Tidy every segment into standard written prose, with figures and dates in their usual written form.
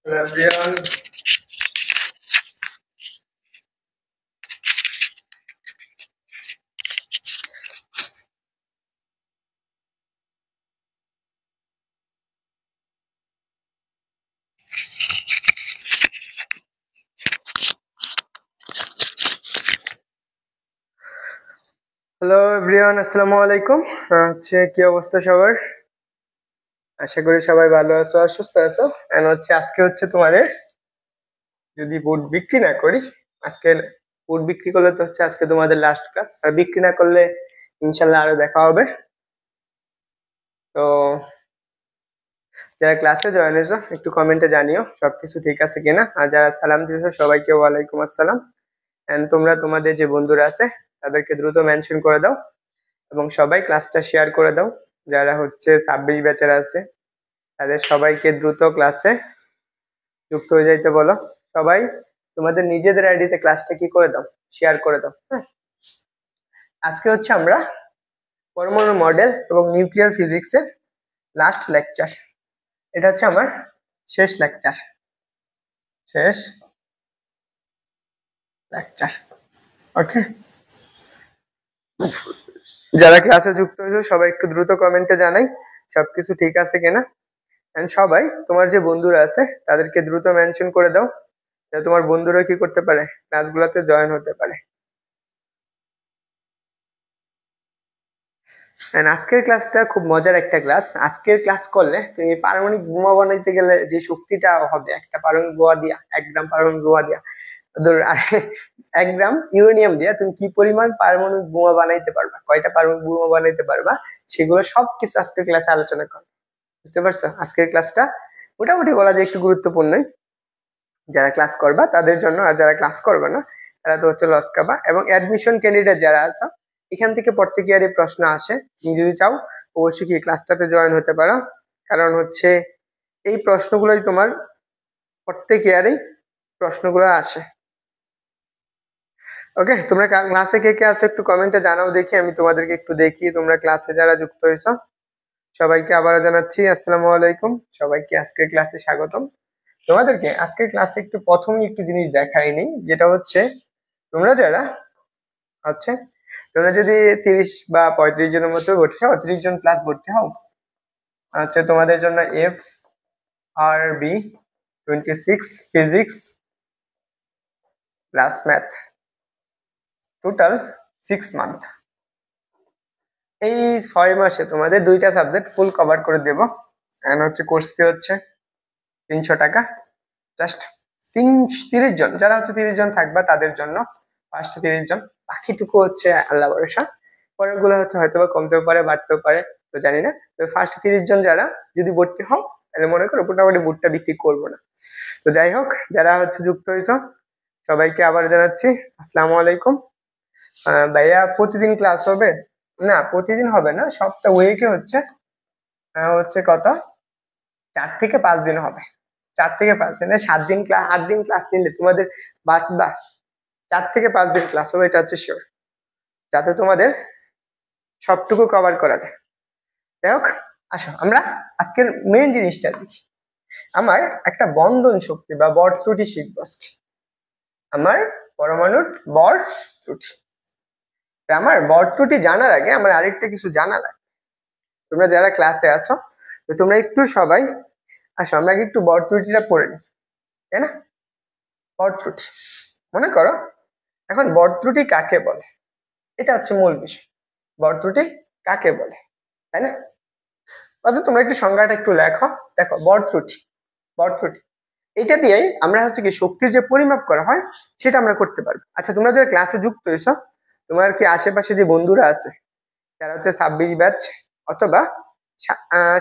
Hello everyone. আসসালামু আলাইকুম। কি অবস্থা সবার? আশা করি সবাই ভালো আছো আর সুস্থ আছো। এন্ড আজকে তোমাদের যদি বুট বিক্রি না করি, আজকে বুট বিক্রি করলে তো আজকে তোমাদের লাস্ট ক্লাস, আর বিক্রি না করলে ইনশাল্লাহ আরো দেখা হবে। তো যারা ক্লাসে জয়েন হয়েছো একটু কমেন্টে জানিও সবকিছু ঠিক আছে কিনা, আর যারা সালাম দিয়েছো সবাইকে ওয়ালাইকুম আসসালাম। এন্ড তোমরা তোমাদের যে বন্ধুরা আছে তাদেরকে দ্রুত মেনশন করে দাও এবং সবাই ক্লাসটা শেয়ার করে দাও। যারা 26 ব্যাচের আছে তাদের সবাইকে দ্রুত ক্লাসে যুক্ত হয়ে যাইতে বলো। সবাই তোমাদের নিজেদের আইডিতে ক্লাসটা কি করে দাও, শেয়ার করে দাও। হ্যাঁ, আজকে আমরা পরমাণু মডেল এবং নিউক্লিয়ার ফিজিক্সের লাস্ট লেকচার। এটা আমার শেষ লেকচার। ওকে, যারা ক্লাসে যুক্ত হয়েছে সবাই একটু দ্রুত কমেন্টে জানাই সবকিছু ঠিক আছে কিনা। এন্ড সবাই তোমার যে বন্ধুরা আছে তাদেরকে দ্রুত মেনশন করে দাও যাতে তোমার বন্ধুরা কি করতে পারে, ক্লাসগুলোতে জয়েন হতে পারে। আজকের ক্লাসটা খুব মজার একটা ক্লাস। আজকের ক্লাস করলে তুমি পারমাণবিক বোমা বানাইতে গেলে যে শক্তিটা হবে, একটা পারমাণবিক বোমা দিয়া, 1 গ্রাম পারমাণবিক বোমা দিয়া, আর 1 গ্রাম ইউরেনিয়াম দিয়া তুমি কি পরিমাণ পারমাণবিক বোমা বানাইতে পারবা, কয়টা পারমাণবিক বোমা বানাইতে পারবা, সেগুলো সবকিছু আজকের ক্লাসে আলোচনা করো। বুঝতে পারছো? আজকের ক্লাসটা মোটামুটি বলা যায় একটু গুরুত্বপূর্ণই, যারা ক্লাস করবা তাদের জন্য, আর যারা ক্লাস করবে না তারা তো লস খাবা। এবং অ্যাডমিশন ক্যান্ডিডেট যারা আছে, এখান থেকে প্রত্যেক ইয়ারে প্রশ্ন আসে, তুমি যদি চাও অবশ্যই কি ক্লাসটাতে জয়েন হতে পারো, কারণ এই প্রশ্নগুলোই তোমার প্রত্যেক ইয়ারেই প্রশ্নগুলো আসে। ওকে, তোমরা ক্লাসে কে কে আছো একটু কমেন্টে জানাও দেখি, আমি তোমাদেরকে একটু দেখি তোমরা ক্লাসে যারা যুক্ত হয়েছো। সবাইকে আবারও জানাচ্ছি আসসালামু আলাইকুম, সবাইকে আজকের ক্লাসে স্বাগতম। তোমাদেরকে আজকের ক্লাসে একটু প্রথমেই একটু জিনিস দেখাইনি, যেটা তোমরা যারা তোমরা যদি 30 বা 35 জনের মতো ভর্তি হও, 30 জন প্লাস ভর্তি হও, তোমাদের জন্য FRB 26 physics plus math, total 6 month. এই 6 মাসে তোমাদের 2টা সাবজেক্ট ফুল কভার করে দেব। এন্ড কোর্স ফি 300 টাকা। জাস্ট 30 জন, যারা 30 জন থাকবা তাদের জন্য ফার্স্ট 30 জন, বাকিটুকু আল্লাহ ভরসা। পরের গুলো হয়তো কমতেও পারে বাড়তেও পারে, তো জানি না। তো ফার্স্ট 30 জন যারা যদি ভর্তি হও তাহলে মনে করো মোটামুটি বুটটা বিক্রি করবো না। তো যাই হোক, যারা যুক্ত হয়েছো সবাইকে আবার জানাচ্ছি আসসালামু আলাইকুম। ভাইয়া প্রতিদিন ক্লাস হবে? না, প্রতিদিন হবে না, সপ্তাহ উইকে কত 4 থেকে 5 দিন হবে। 4 থেকে 5 দিনে 7 দিন ক্লাস, 8 দিন ক্লাস নিলে তোমাদের বাঁচবা। 4 থেকে 5 দিন ক্লাস হবে, এটা শিওর, যাতে তোমাদের সবটুকু কভার করা যায়। যাই হোক, আসো আমরা আজকের মেন জিনিসটা দেখি। আমার একটা বন্ধন শক্তি বা বর ত্রুটি শিখবো আজকে। আমার পরমাণুর বর ত্রুটি। আমার বর ত্রুটি জানার আগে আমার আরেকটা কিছু জানা লাগে। তোমরা যারা ক্লাসে আছো তোমরা একটু সবাই আসো, আমরা একটু বর ত্রুটিটা পড়ে নিই, তাই না? বর ত্রুটি মনে করো, এখন বর ত্রুটি কাকে বলে, এটা মূল বিষয়। বর ত্রুটি কাকে বলে, তাই না? তোমরা একটু সংজ্ঞাটা একটু লেখো। দেখো, বর ত্রুটি এটা দিয়েই আমরা কি শক্তির যে পরিমাপ করা হয় সেটা আমরা করতে পারবো। আচ্ছা, তোমরা যারা ক্লাসে যুক্ত হয়েছো, তোমার কি আশেপাশে যে বন্ধুরা আছে যারা 26 ব্যাচ অথবা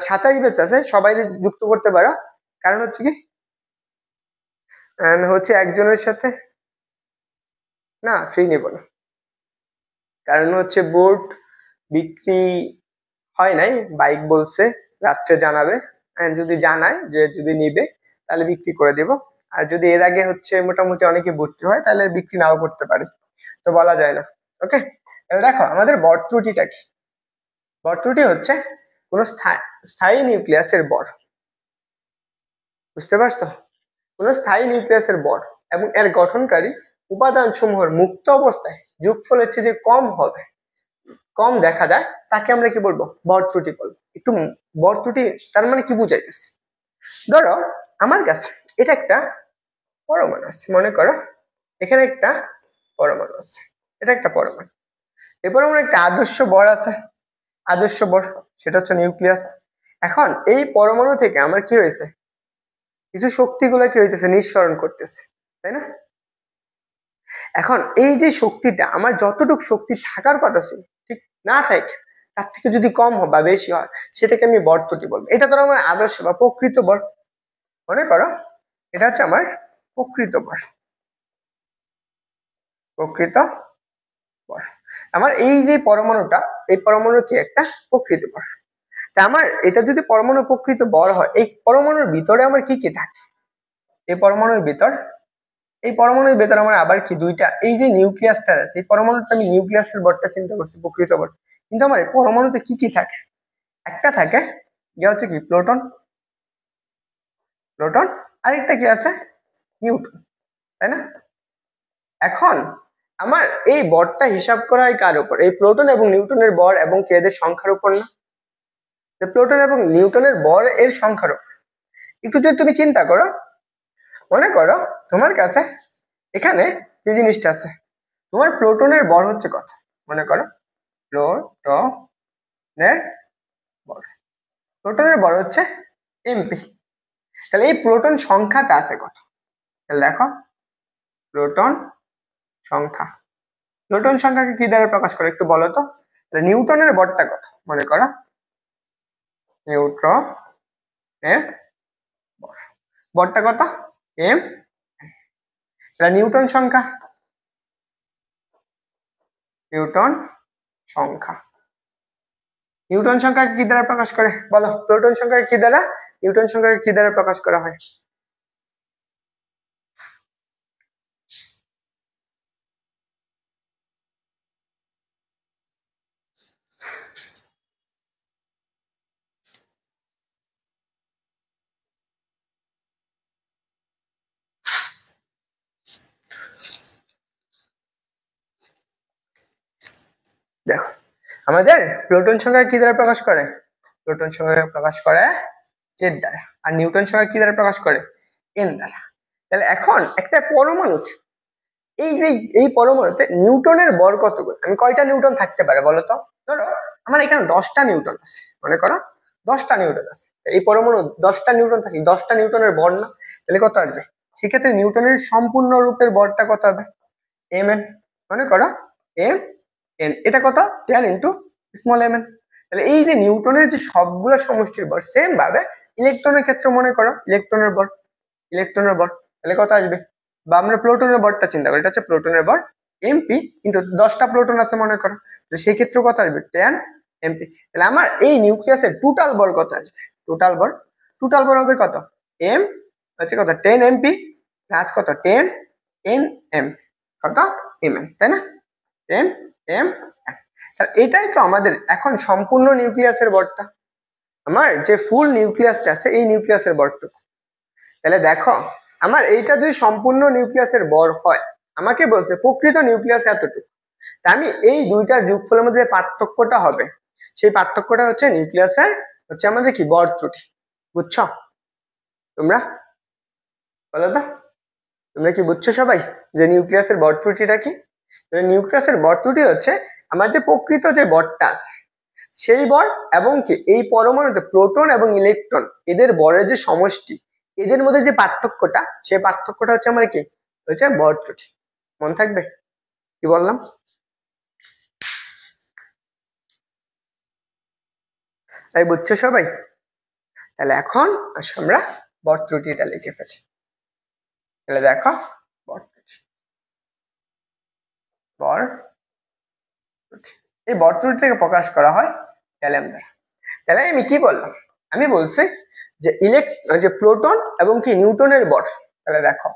27 ব্যাচ আছে, সবাই যুক্ত করতে পারো। কারণ কি একজনের সাথে না ফ্রি নেব না, কারণ বোর্ড বিক্রি হয় নাই, বাইক বলছে রাত্রে জানাবে, যদি জানায় যে যদি নিবে তাহলে বিক্রি করে দেব। আর যদি এর আগে মোটামুটি অনেকে ভর্তি হয় তাহলে বিক্রি নাও করতে পারে, তো বলা যায় না। ওকে, দেখো আমাদের বর ত্রুটিটা কি। বর ত্রুটি কোন স্থায়ী নিউক্লিয়াসের বর। বুঝতে পারছো? কোন স্থায়ী নিউক্লিয়াসের ভর এবং এর গঠনকারী উপাদান সমূহের মুক্ত অবস্থায় যোগফলের চেয়ে যে কম হবে, কম দেখা যায়, তাকে আমরা কি বলবো? ভর ত্রুটি বলবো। একটু ভর ত্রুটি তার মানে কি বুঝাইতেছে? ধরো আমার কাছে এটা একটা পরমাণু আছে, মনে করো এখানে একটা পরমাণু আছে, এটা একটা পরমাণু। এই পরমাণু একটা আদর্শ ভর আছে, আদর্শ ভর, সেটা হচ্ছে নিউক্লিয়াস। এখন এই পরমাণু থেকে আমার কি হয়েছে? কিছু শক্তিগুলো কি হইতেছে? নিঃসরণ করতেছে, তাই না? এখন এই যে শক্তিটা আমার যতটুকু শক্তি থাকার কথা ছিল, ঠিক না থাকে, তার থেকে যদি কম হয় বা বেশি হয়, সেটাকে আমি ভর ত্রুটি বলবো। এটা ধরো আমার আদর্শ বা প্রকৃত ভর, মনে করো এটা হচ্ছে আমার প্রকৃত ভর, প্রকৃত ভর। আমার এই যে পরমাণুটা, এই পরমাণুর কি একটা প্রকৃত ভর। তা আমার এটা যদি পরমাণুর প্রকৃত ভর হয়, এই পরমাণুর ভিতরে আমার কি কি থাকে? এই পরমাণুর ভিতর, এই পরমাণুর ভেতর আমার আবার কি দুইটা, এই যে নিউক্লিয়াসটা আছে, এই পরমাণুতে আমি নিউক্লিয়াসের ভরটা চিন্তা করছি, প্রকৃত ভর। কিন্তু আমার এই পরমাণুতে কি কি থাকে? একটা থাকে যে হচ্ছে কি প্রোটন, প্রোটন, আরেকটা কি আছে? নিউট্রন, তাই না? এখন আমার এই ভরটা হিসাব করা হয় কার উপর? এই প্রোটন এবং নিউট্রনের ভর এবং কি এদের সংখ্যার উপর না? প্রোটন এবং নিউটনের ভর এর সংখ্যার উপর। একটু যদি তুমি চিন্তা করো, মনে করো তোমার কাছে এখানে যে জিনিসটা আছে, তোমার প্রোটনের ভর হচ্ছে কত? মনে করো প্রোটনের ভর, প্রোটনের ভর হচ্ছে এমপি। তাহলে এই প্রোটন সংখ্যাটা আছে কত? তাহলে দেখো প্রোটন সংখ্যা, প্রোটন সংখ্যাকে কি দ্বারা প্রকাশ করে একটু বলো তো? তাহলে নিউটনের ভরটা কত? মনে করো নিউটনের ভর, ভরটা কত? এম। তাহলে নিউটন সংখ্যা, নিউটন সংখ্যা, নিউটন সংখ্যাকে কি দ্বারা প্রকাশ করে বলো? প্রোটন সংখ্যাকে কি দ্বারা, নিউটন সংখ্যাকে কি দ্বারা প্রকাশ করা হয়? দেখো আমাদের প্রোটন সংখ্যা কি দ্বারা প্রকাশ করে? প্রোটন সংখ্যা প্রকাশ করে জেড দ্বারা, আর নিউটন সংখ্যা কি দ্বারা প্রকাশ করে? এন দ্বারা। তাহলে এখন একটা পরমাণুতে, এই যে এই পরমাণুতে নিউটনের ভর কত করে? আমি কয়টা নিউটন থাকতে পারে বলো তো? ধরো আমার এখানে 10টা নিউটন আছে, মনে করো 10টা নিউটন আছে, এই পরমাণু 10টা নিউটন থাকি, 10টা নিউটনের ভর না? তাহলে কত আসবে? সেক্ষেত্রে নিউটনের সম্পূর্ণ রূপের ভরটা কত হবে? M N. মনে করো এম এন, এটা কত? 10 ইন্টু স্মল এম এন। তাহলে এই যে নিউটনের যে সবগুলো সমষ্টির ভর, সেম ভাবে ইলেকট্রনের ক্ষেত্রে মনে করো ইলেকট্রনের ভর, ইলেকট্রনের ভর, তাহলে কত আসবে? বা আমরা প্লোটনের ভরটা চিন্তা করি, এটা হচ্ছে প্লোটনের ভর এমপি ইন্টু 10টা প্লোটন আছে মনে করো, তো সেই ক্ষেত্রে কত আসবে? 10 এমপি। তাহলে আমার এই নিউক্লিয়াসের টোটাল ভর কত আসবে? টোটাল ভর, টোটাল ভর হবে কত? এম হচ্ছে কত? 10 এমপি প্লাস কত? 10 এন এম, কত? এম এম, তাই না? 10 এম। এটাই তো আমাদের এখন সম্পূর্ণ নিউক্লিয়াসের ভরটা, আমার যে ফুল নিউক্লিয়াসটা আছে এই নিউক্লিয়াসের ভরটুকু। তাহলে দেখো আমার এইটা যদি সম্পূর্ণ নিউক্লিয়াসের ভর হয়, আমাকে বলছে প্রকৃত নিউক্লিয়াস এতটুকু, তা আমি এই দুইটার যোগফলের মধ্যে পার্থক্যটা হবে, সেই পার্থক্যটা হচ্ছে নিউক্লিয়াসের, হচ্ছে আমাদের কি ভর ত্রুটি। বুঝছো তোমরা? বলো তো, তোমরা কি বুঝছো সবাই যে নিউক্লিয়াসের ভর ত্রুটিটা কি? নিউক্লিয়াসের ভর ত্রুটি হচ্ছে আমার যে প্রকৃত যে ভরটা আছে সেই ভর, এবং কি এই পরমাণুতে প্রোটন এবং ইলেকট্রন এদের ভরের যে সমষ্টি, এদের মধ্যে যে পার্থক্যটা, সেই পার্থক্যটা হচ্ছে আমার কি হচ্ছে ভর ত্রুটি। মনে থাকবে কি বললাম? তাই বুঝছো সবাই? তাহলে এখন আসো আমরা ভর ত্রুটিটা লিখে ফেলি। তাহলে দেখো ভর ত্রুটি, ভর ত্রুটি, এই ভর ত্রুটিটাকে প্রকাশ করা হয় ট্যালেম দ্বারা। তাহলে আমি কি বললাম? আমি বলছি যে যে প্রোটন এবং কি নিউটনের ভর। তাহলে দেখো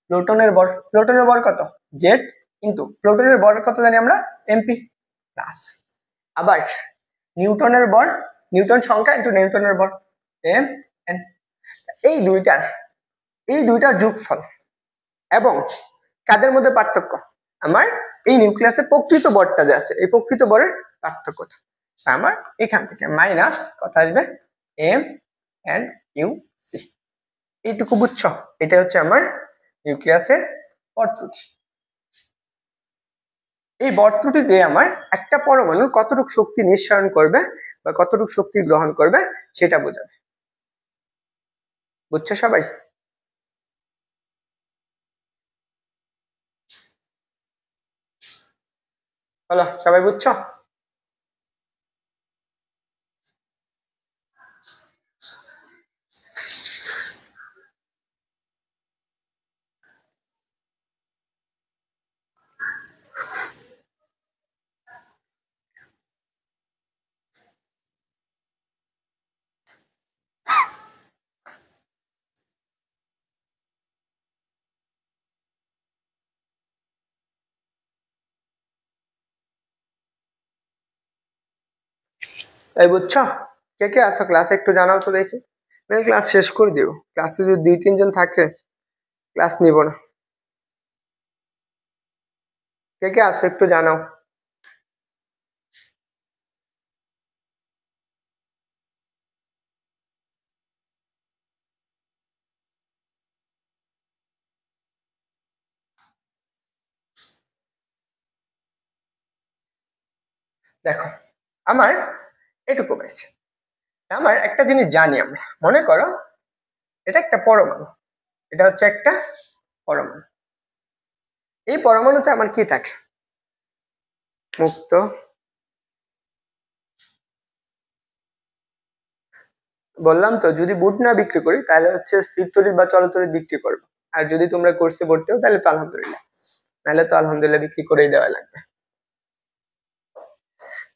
প্লুটনের ভর, প্লুটনের ভর কত? জেড, কিন্তু প্লুটনের ভর কত জানি আমরা? এমপি প্লাস, আবার নিউটনের ভর, নিউটন সংখ্যা ইন্টু নিউটনের ভর এম এন। এই দুইটার, এই দুইটার যোগফল এবং কাদের মধ্যে পার্থক্য, আমার এই নিউক্লিয়াসের প্রকৃত বরটা যে আছে এই প্রকৃত বরের পার্থক্যটা। আমার এখান থেকে মাইনাস কত আসবে এম এন্ড ইউ সি, এইটুকু বুঝছো? এটা হচ্ছে আমার নিউক্লিয়াসের বর ত্রুটি। এই বর ত্রুটি দিয়ে আমার একটা পরমাণু কতটুকু শক্তি নিঃসরণ করবে বা কতটুকু শক্তি গ্রহণ করবে সেটা বোঝাবে। বুঝছো সবাই? বলো সবাই বুঝছো? এই বুঝছো? কে কে আছো ক্লাসে একটু জানাও তো দেখি, ক্লাস শেষ করে দিও। ক্লাসে যদি 2-3 জন থাকে ক্লাস নিব না। কে কে আছো একটু জানাও। দেখো আমার এটুকু পাইছে, আমার একটা জিনিস জানি আমরা, মনে করো এটা একটা পরমাণু, এটা হচ্ছে একটা পরমাণু। এই পরমাণুতে আমার কি থাকে, মুক্ত বললাম তো, যদি বুট না বিক্রি করি তাহলে হচ্ছে স্থির তড়িৎ বা চলতড়িৎ বিক্রি করবো। আর যদি তোমরা কোর্সে ভর্তি হও তাহলে তো আলহামদুলিল্লাহ, নাহলে তো আলহামদুলিল্লাহ বিক্রি করেই দেওয়া লাগবে।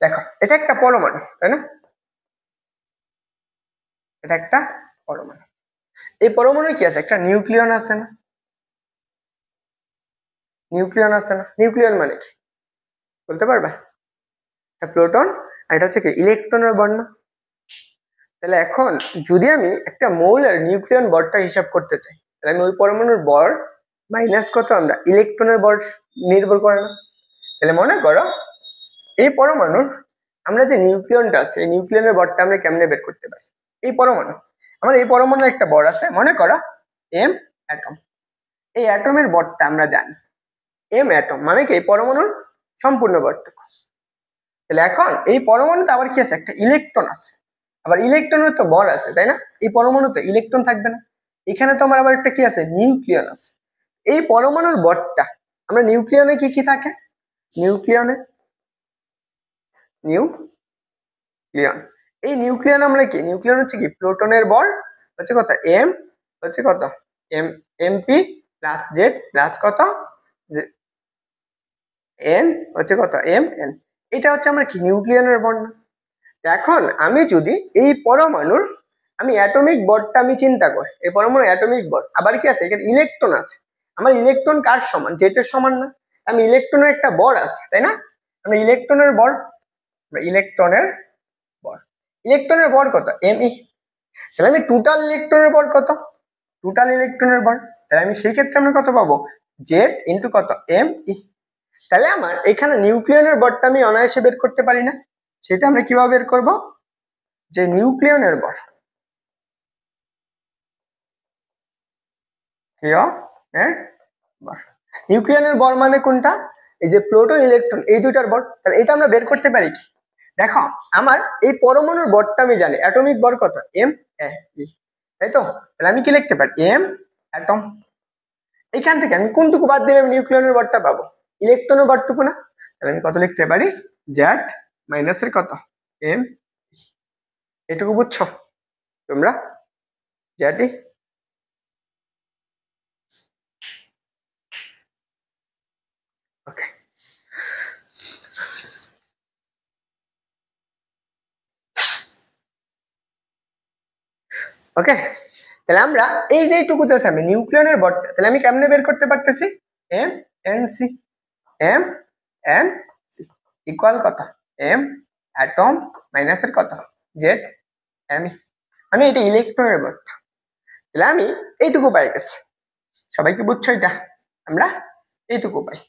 দেখো এটা একটা পরমাণু তাই না, এটা একটা পরমাণু। এই পরমাণু কি আছে, একটা নিউক্লিয়ন আছে না, নিউক্লিয়ন আছে না, নিউক্লিয়ন মানে কি বলতে পারবে? একটা প্রোটন আর এটা হচ্ছে কি ইলেকট্রনের বর্ণ। তাহলে এখন যদি আমি একটা মৌলের নিউক্লিয়ন বরটা হিসাব করতে চাই, তাহলে আমি ওই পরমাণুর বর মাইনাস কত আমরা ইলেকট্রনের বর নির্ভর করে না। তাহলে মনে করো এই পরমাণুর আমরা যে নিউক্লিয়নটা আছে এই নিউক্লিয়নের বরটা আমরা কেমনে বের করতে পারি। এই পরমাণু, আমার এই পরমাণুর একটা বর আছে, মনে করো এম অ্যাটম। এই অ্যাটমের বরটা আমরা জানি, এম অ্যাটম মানে কি এই পরমাণুর সম্পূর্ণ বরটুকু। তাহলে এখন এই পরমাণুতে আবার কি আছে, একটা ইলেকট্রন আছে, আবার ইলেকট্রনের তো বর আছে তাই না, এই পরমাণুতে ইলেকট্রন থাকবে না। এখানে তো আমার আবার একটা কি আছে, নিউক্লিয়ন আছে। এই পরমাণুর বরটা আমরা নিউক্লিয়নে কি কি থাকে, নিউক্লিয়নে নিউক্লিয়ন, এই নিউক্লিয়ন আমরা কি, নিউক্লিয়ন হচ্ছে কি প্রোটনের বর হচ্ছে কত এম, হচ্ছে কত M, MP plus Z plus কত এন, হচ্ছে কত এম এন। এটা হচ্ছে আমরা কি নিউক্লিয়নের বর না। এখন আমি যদি এই পরমাণুর আমি অ্যাটমিক বরটা আমি চিন্তা করি, এই পরমাণুর অ্যাটমিক বর আবার কি আছে, এখানে ইলেকট্রন আছে। আমার ইলেকট্রন কার সমান, জেটের সমান না, আমি ইলেকট্রনের একটা বর আছে তাই না, আমরা ইলেকট্রনের বর, ইলেকট্রনের বর, ইলেকট্রনের বর কত এম ই। তাহলে আমি টোটাল ইলেকট্রনের বর কত, টোটাল ইলেকট্রনের বর, তাহলে আমি সেই ক্ষেত্রে আমরা কত পাবো জেড ইন্টু কত এম ই। তাহলে আমার এখানে নিউক্লিয়নের বরটা আমি অনায়াসে বের করতে পারি না, সেটা আমরা কিভাবে বের করব, যে নিউক্লিয়নের বর, নিউক্লিয়নের বর মানে কোনটা, এই যে প্রোটন ইলেকট্রন এই দুইটার বর। তাহলে এটা আমরা বের করতে পারি কি, দেখো আমার এই পরমাণুর বরটা আমি জানি, অ্যাটমিক বর কত এম এ, তাই তো। তাহলে আমি কি লিখতে পারি এম অ্যাটম, এখান থেকে আমি কোনটুকু বাদ দিলে আমি নিউক্লিয়নের বরটা পাবো, ইলেকট্রনের বরটুকু না। তাহলে আমি কত লিখতে পারি জেড মাইনাসের কত এম, এটুকু বুঝছো তোমরা, জেডই। ওকে ওকে, তাহলে আমরা এই যে এইটুকু আছে আমি নিউক্লিয়নের বরটা, তাহলে আমি কেমনে বের করতে পারতেছি, M N C, M N C equal কত এম অ্যাটম মাইনাসের কত জেড এম। আমি এটা ইলেকট্রনের বরটা, তাহলে আমি এইটুকু পাই গেছি। সবাই কি বুঝছো এটা? আমরা এইটুকু পাই।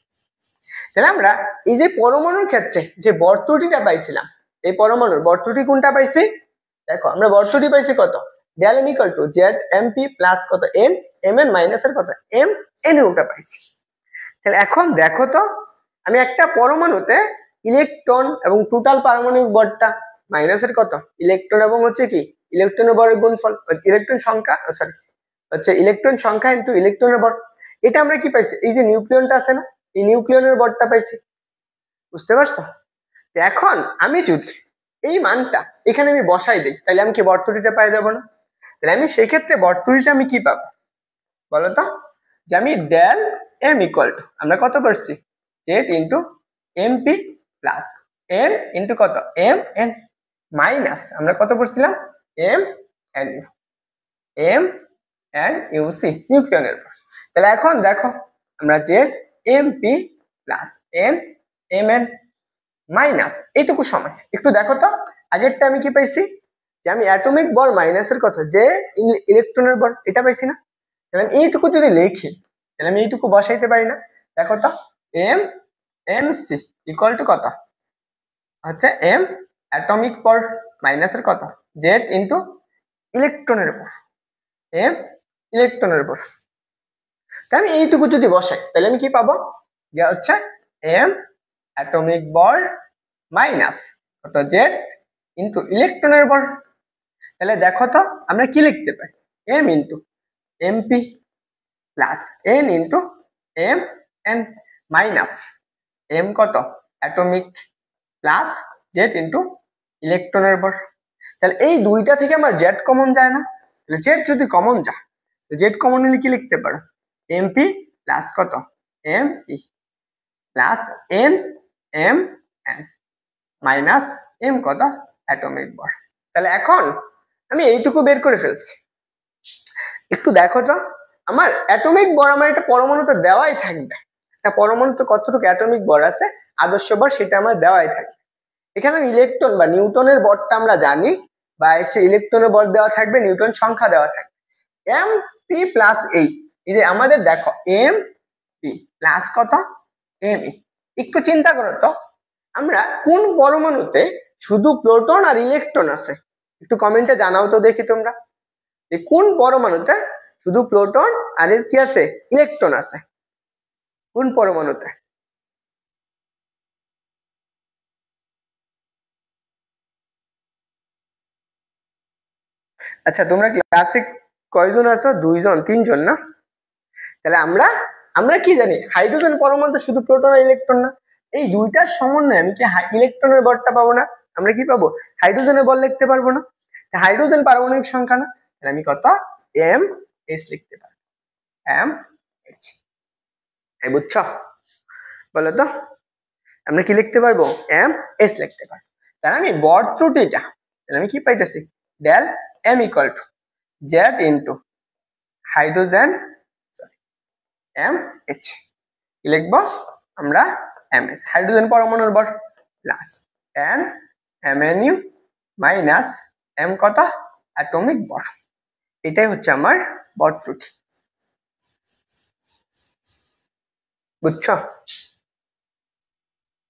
তাহলে আমরা এই যে পরমাণুর ক্ষেত্রে যে বর্তনীটা পাইছিলাম, এই পরমাণুর বর্তনী কোনটা পাইছি? দেখো আমরা বর্তনী পাইছি কত, del M equal to Z M P plus কত এম এম এন মাইনাস এর কত এম এন ইউটা পাইছি। তাহলে এখন দেখো তো আমি একটা পরমাণুতে ইলেকট্রন এবং টোটাল পারমাণবিক ভরটা মাইনাসের কত ইলেকট্রন এবং হচ্ছে কি ইলেকট্রনের ভরের গুণফল, ইলেকট্রন সংখ্যা সরি হচ্ছে ইলেকট্রন সংখ্যা ইনটু ইলেকট্রনের ভর। এটা আমরা কি পাইছি, এই যে নিউক্লিয়নটা আছে না, এই নিউক্লিয়নের ভরটা পাইছি। বুঝতে পারছো? এখন আমি যদি এই মানটা এখানে আমি বসাই দিই তাহলে আমি কি বর্তনীটা পাই যাবো না? তাহলে আমি সেই ক্ষেত্রে বর্তনীটা আমি কি পাবো বলতো, যে আমি ডেল এম ইকুয়াল টু আমরা কত করছি Z into M P plus N into কত এম এন মাইনাস আমরা কত করছিলাম M N U M N U C নিউক্লিয়নের পর। তাহলে এখন দেখো আমরা Z M P plus N M N minus এইটুকু সময় একটু দেখো তো আগেরটা আমি কি পাইছি, যে আমি অ্যাটমিক বল মাইনাসের কথা যে ইলেকট্রনের বল এটা পাইছি না। তাহলে আমি এইটুকু যদি লিখি তাহলে আমি এইটুকু বসাইতে পারি না। দেখো তো M N C equal to কত হচ্ছে এম অ্যাটমিক বল মাইনাসের কত জেড ইন্টু ইলেকট্রনের বল এম ইলেকট্রনের বল। তাই আমি এইটুকু যদি বসাই তাহলে আমি কি পাবো, যে হচ্ছে এম অ্যাটমিক বল মাইনাস কত জেড ইন্টু ইলেকট্রনের বল। তাহলে দেখো তো আমরা কি লিখতে পারি M into MP plus N into M N minus M কত অ্যাটমিক প্লাস জেড ইন্টু ইলেকট্রনের বল। তাহলে এই দুইটা থেকে আমার জেড কমন যায় না, জেড যদি কমন যায় জেড কমন নিলে কি লিখতে পারো এমপি প্লাস কত M E plus N M N minus M কত অ্যাটমিক বল। তাহলে এখন আমি এইটুকু বের করে ফেলছি। একটু দেখো তো আমার অ্যাটমিক বল আমার একটা পরমাণুতে দেওয়াই থাকবে, একটা পরমাণুতে কতটুকু অ্যাটমিক বল আছে আদর্শ বল সেটা আমার দেওয়াই থাকবে। এখানে ইলেকট্রন বা নিউটনের বলটা আমরা জানি, বা হচ্ছে ইলেকট্রনের বল দেওয়া থাকবে, নিউটন সংখ্যা দেওয়া থাকবে এম পি প্লাস এই যে আমাদের দেখো এম পি প্লাস কত এম ই। একটু চিন্তা করো তো আমরা কোন পরমাণুতে শুধু প্রোটন আর ইলেকট্রন আছে, একটু কমেন্টে জানাও তো দেখি তোমরা যে কোন পরমাণুতে শুধু প্রোটন আর এর কি আছে ইলেকট্রন আছে, কোন পরমাণুতে? আচ্ছা তোমরা ক্লাসে কয়জন আছো, দুইজন তিনজন না? তাহলে আমরা আমরা কি জানি হাইড্রোজেন পরমাণুতে শুধু প্রোটন আর ইলেকট্রন না, এই দুইটার সমন্বয়ে আমি কি ইলেকট্রনের বলটা পাবো না, আমরা কি পাবো হাইড্রোজেনের বল লিখতে পারবো না? হাইড্রোজেন পারমাণবিক সংখ্যা না, তাহলে আমি কত এম এস লিখতে পারবো এম এইচ। বুঝছো? বলো তো আমরা কি লিখতে পারবো এম এস লিখতে পারবো। তাহলে আমি বর ত্রুটিটা তাহলে আমি কি পাইতেছি del M equal to Z into hydrogen M H লিখবো আমরা এম এস হাইড্রোজেন পরমাণুর ভর plus N M N U minus M কত অ্যাটমিক ভর। এটাই হচ্ছে আমার ভর ত্রুটি। বুঝছো?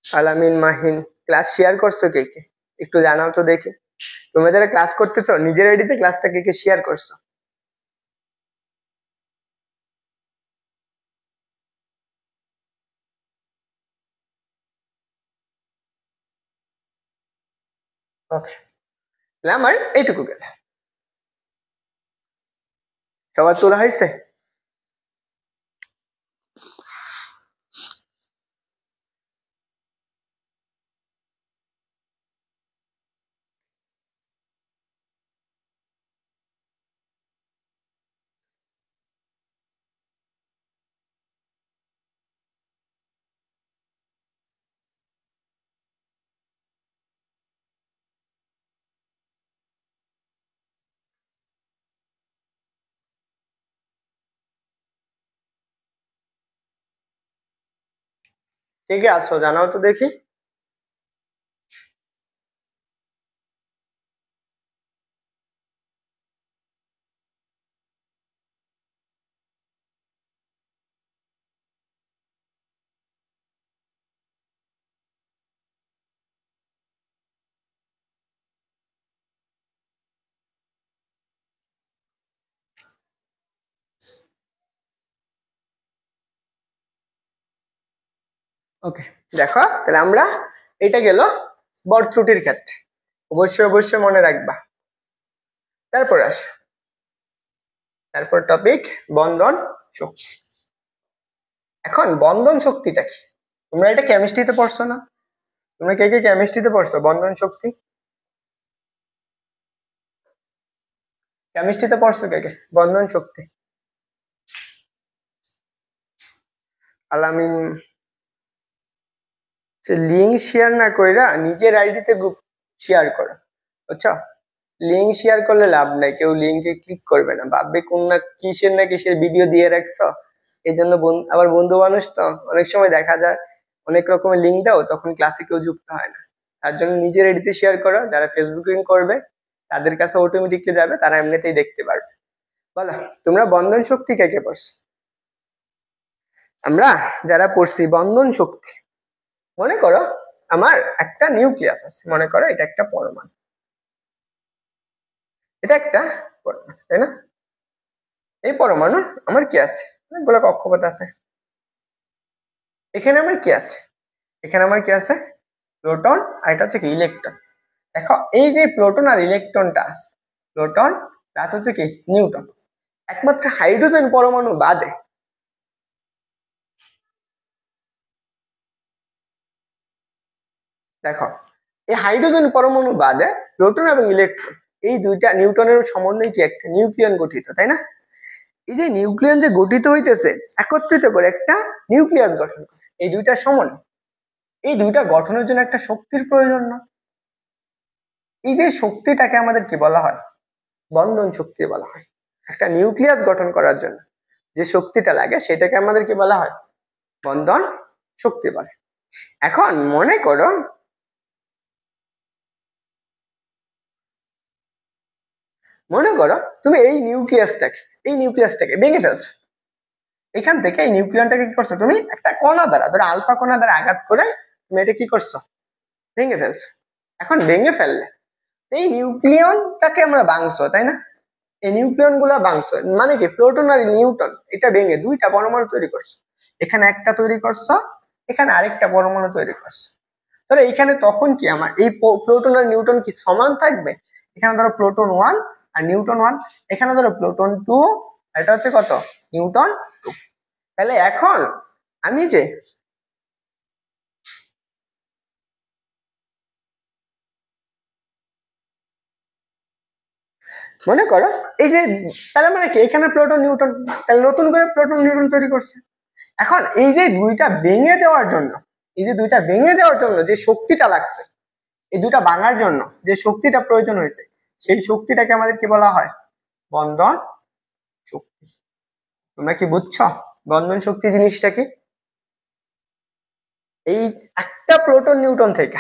আলামিন মাহিন ক্লাস শেয়ার করছো কে কে একটু জানাও তো দেখি, তোমরা যারা ক্লাস করতেছো নিজের আইডিতে ক্লাসটা কে কে শেয়ার করছো? ওকে তাহলে আমার এইটুকু গেল, সবার তোলা হয়েছে? কে কে আসো জানাও তো দেখি। ওকে, দেখো তাহলে আমরা এটা গেল বর ত্রুটির ক্ষেত্রে, অবশ্যই অবশ্যই মনে রাখবা। তারপর টপিক বন্ধন শক্তি। এখন বন্ধন শক্তিটা কি? তোমরা এটা কেমিস্ট্রিতে পড়ছো না? তোমরা কে কে কেমিস্ট্রিতে পড়ছো বন্ধন শক্তি? কেমিস্ট্রিতে পড়ছো কে কে বন্ধন শক্তি? আলামিন, লিঙ্ক শেয়ার না কইরা নিজের আইডিতে গ্রুপ শেয়ার করো, বুঝছো? লিঙ্ক শেয়ার করলে লাভ নাই, কেউ লিঙ্কে ক্লিক করবে না, ভাববে কোন না কিসের ভিডিও দিয়ে রাখছো। এই জন্য আবার বন্ধু মানুষ তো অনেক সময় দেখা যায় অনেক রকমের লিঙ্ক দাও, তখন ক্লাসে কেউ যুক্ত হয় না। তার জন্য নিজের আইডিতে শেয়ার করো, যারা ফেসবুকিং করবে তাদের কাছে অটোমেটিকলি যাবে, তারা এমনিতেই দেখতে পারবে। বলো তোমরা বন্ধন শক্তি কে কে পড়ছো? আমরা যারা পড়ছি বন্ধন শক্তি, মনে করো আমার একটা নিউক্লিয়াস আছে, মনে করো এটা একটা পরমাণু, এটা একটা পরমাণু, তাই না? এই পরমাণু আমার কি আছে? অনেকগুলো কক্ষপথ আছে। এখানে আমার কি আছে? এখানে আমার কি আছে? প্রোটন, আর এটা হচ্ছে কি ইলেকট্রন। দেখো এই যে প্রোটন আর ইলেকট্রনটা আছে, প্রোটন প্লাস হচ্ছে কি নিউটন, একমাত্র হাইড্রোজেন পরমাণু বাদে দেখো এই হাইড্রোজেন পরমাণু বাদে প্রোটন এবং ইলেকট্রন, এই দুইটা নিউটনের সমন্বয়ে কি একটা নিউক্লিয়ন গঠিত, তাই না? এই যে নিউক্লিয়ন যে গঠিত হইতেছে একত্রিত করে একটা নিউক্লিয়াস গঠন করে, এই দুইটা সমন্বয়, এই দুইটা গঠনের জন্য একটা শক্তির প্রয়োজন না? এই যে শক্তিটাকে আমাদের কি বলা হয়? বন্ধন শক্তি বলা হয়। একটা নিউক্লিয়াস গঠন করার জন্য যে শক্তিটা লাগে সেটাকে আমাদের কি বলা হয়? বন্ধন শক্তি বলে। এখন মনে করো তুমি এই নিউক্লিয়াসটাকে ভেঙে ফেলছো। এখান থেকে এই নিউক্লিয়নটাকে কি করছো? তুমি একটা কণা দ্বারা, ধরো আলফা কণা দ্বারা আঘাত করে তুমি এটা কি করছো? ভেঙে ফেলছো। এখন ভেঙে ফেললে এই নিউক্লিয়নটাকে আমরা ভাঙছো, তাই না? এই নিউক্লিয়ন গুলা ভাঙছো মানে কি প্রোটন আর নিউটন এটা ভেঙে দুইটা পরমাণু তৈরি করছো। এখানে একটা তৈরি করছো, এখানে আরেকটা পরমাণু তৈরি করছো। তাহলে এখানে তখন কি আমার এই প্রোটন আর নিউটন কি সমান থাকবে? এখানে ধরো প্রোটন 1 আর নিউটন 1, এখানে ধরো প্রোটন 2, এটা হচ্ছে কত? নিউটন 2। তাহলে এখন আমি যে মনে করো এই যে, তাহলে মানে কি এখানে প্রোটন নিউটন, তাহলে নতুন করে প্রোটন নিউটন তৈরি করছে। এখন এই যে দুইটা ভেঙে দেওয়ার জন্য, যে শক্তিটা লাগছে, এই দুইটা ভাঙার জন্য যে শক্তিটা প্রয়োজন হয়েছে, সেই শক্তিটাকে আমাদের কি বলা হয়? বন্ধন শক্তি। তোমরা কি বুঝছো বন্ধন শক্তি জিনিসটা কি? এই একটা প্রোটন নিউটন থেকে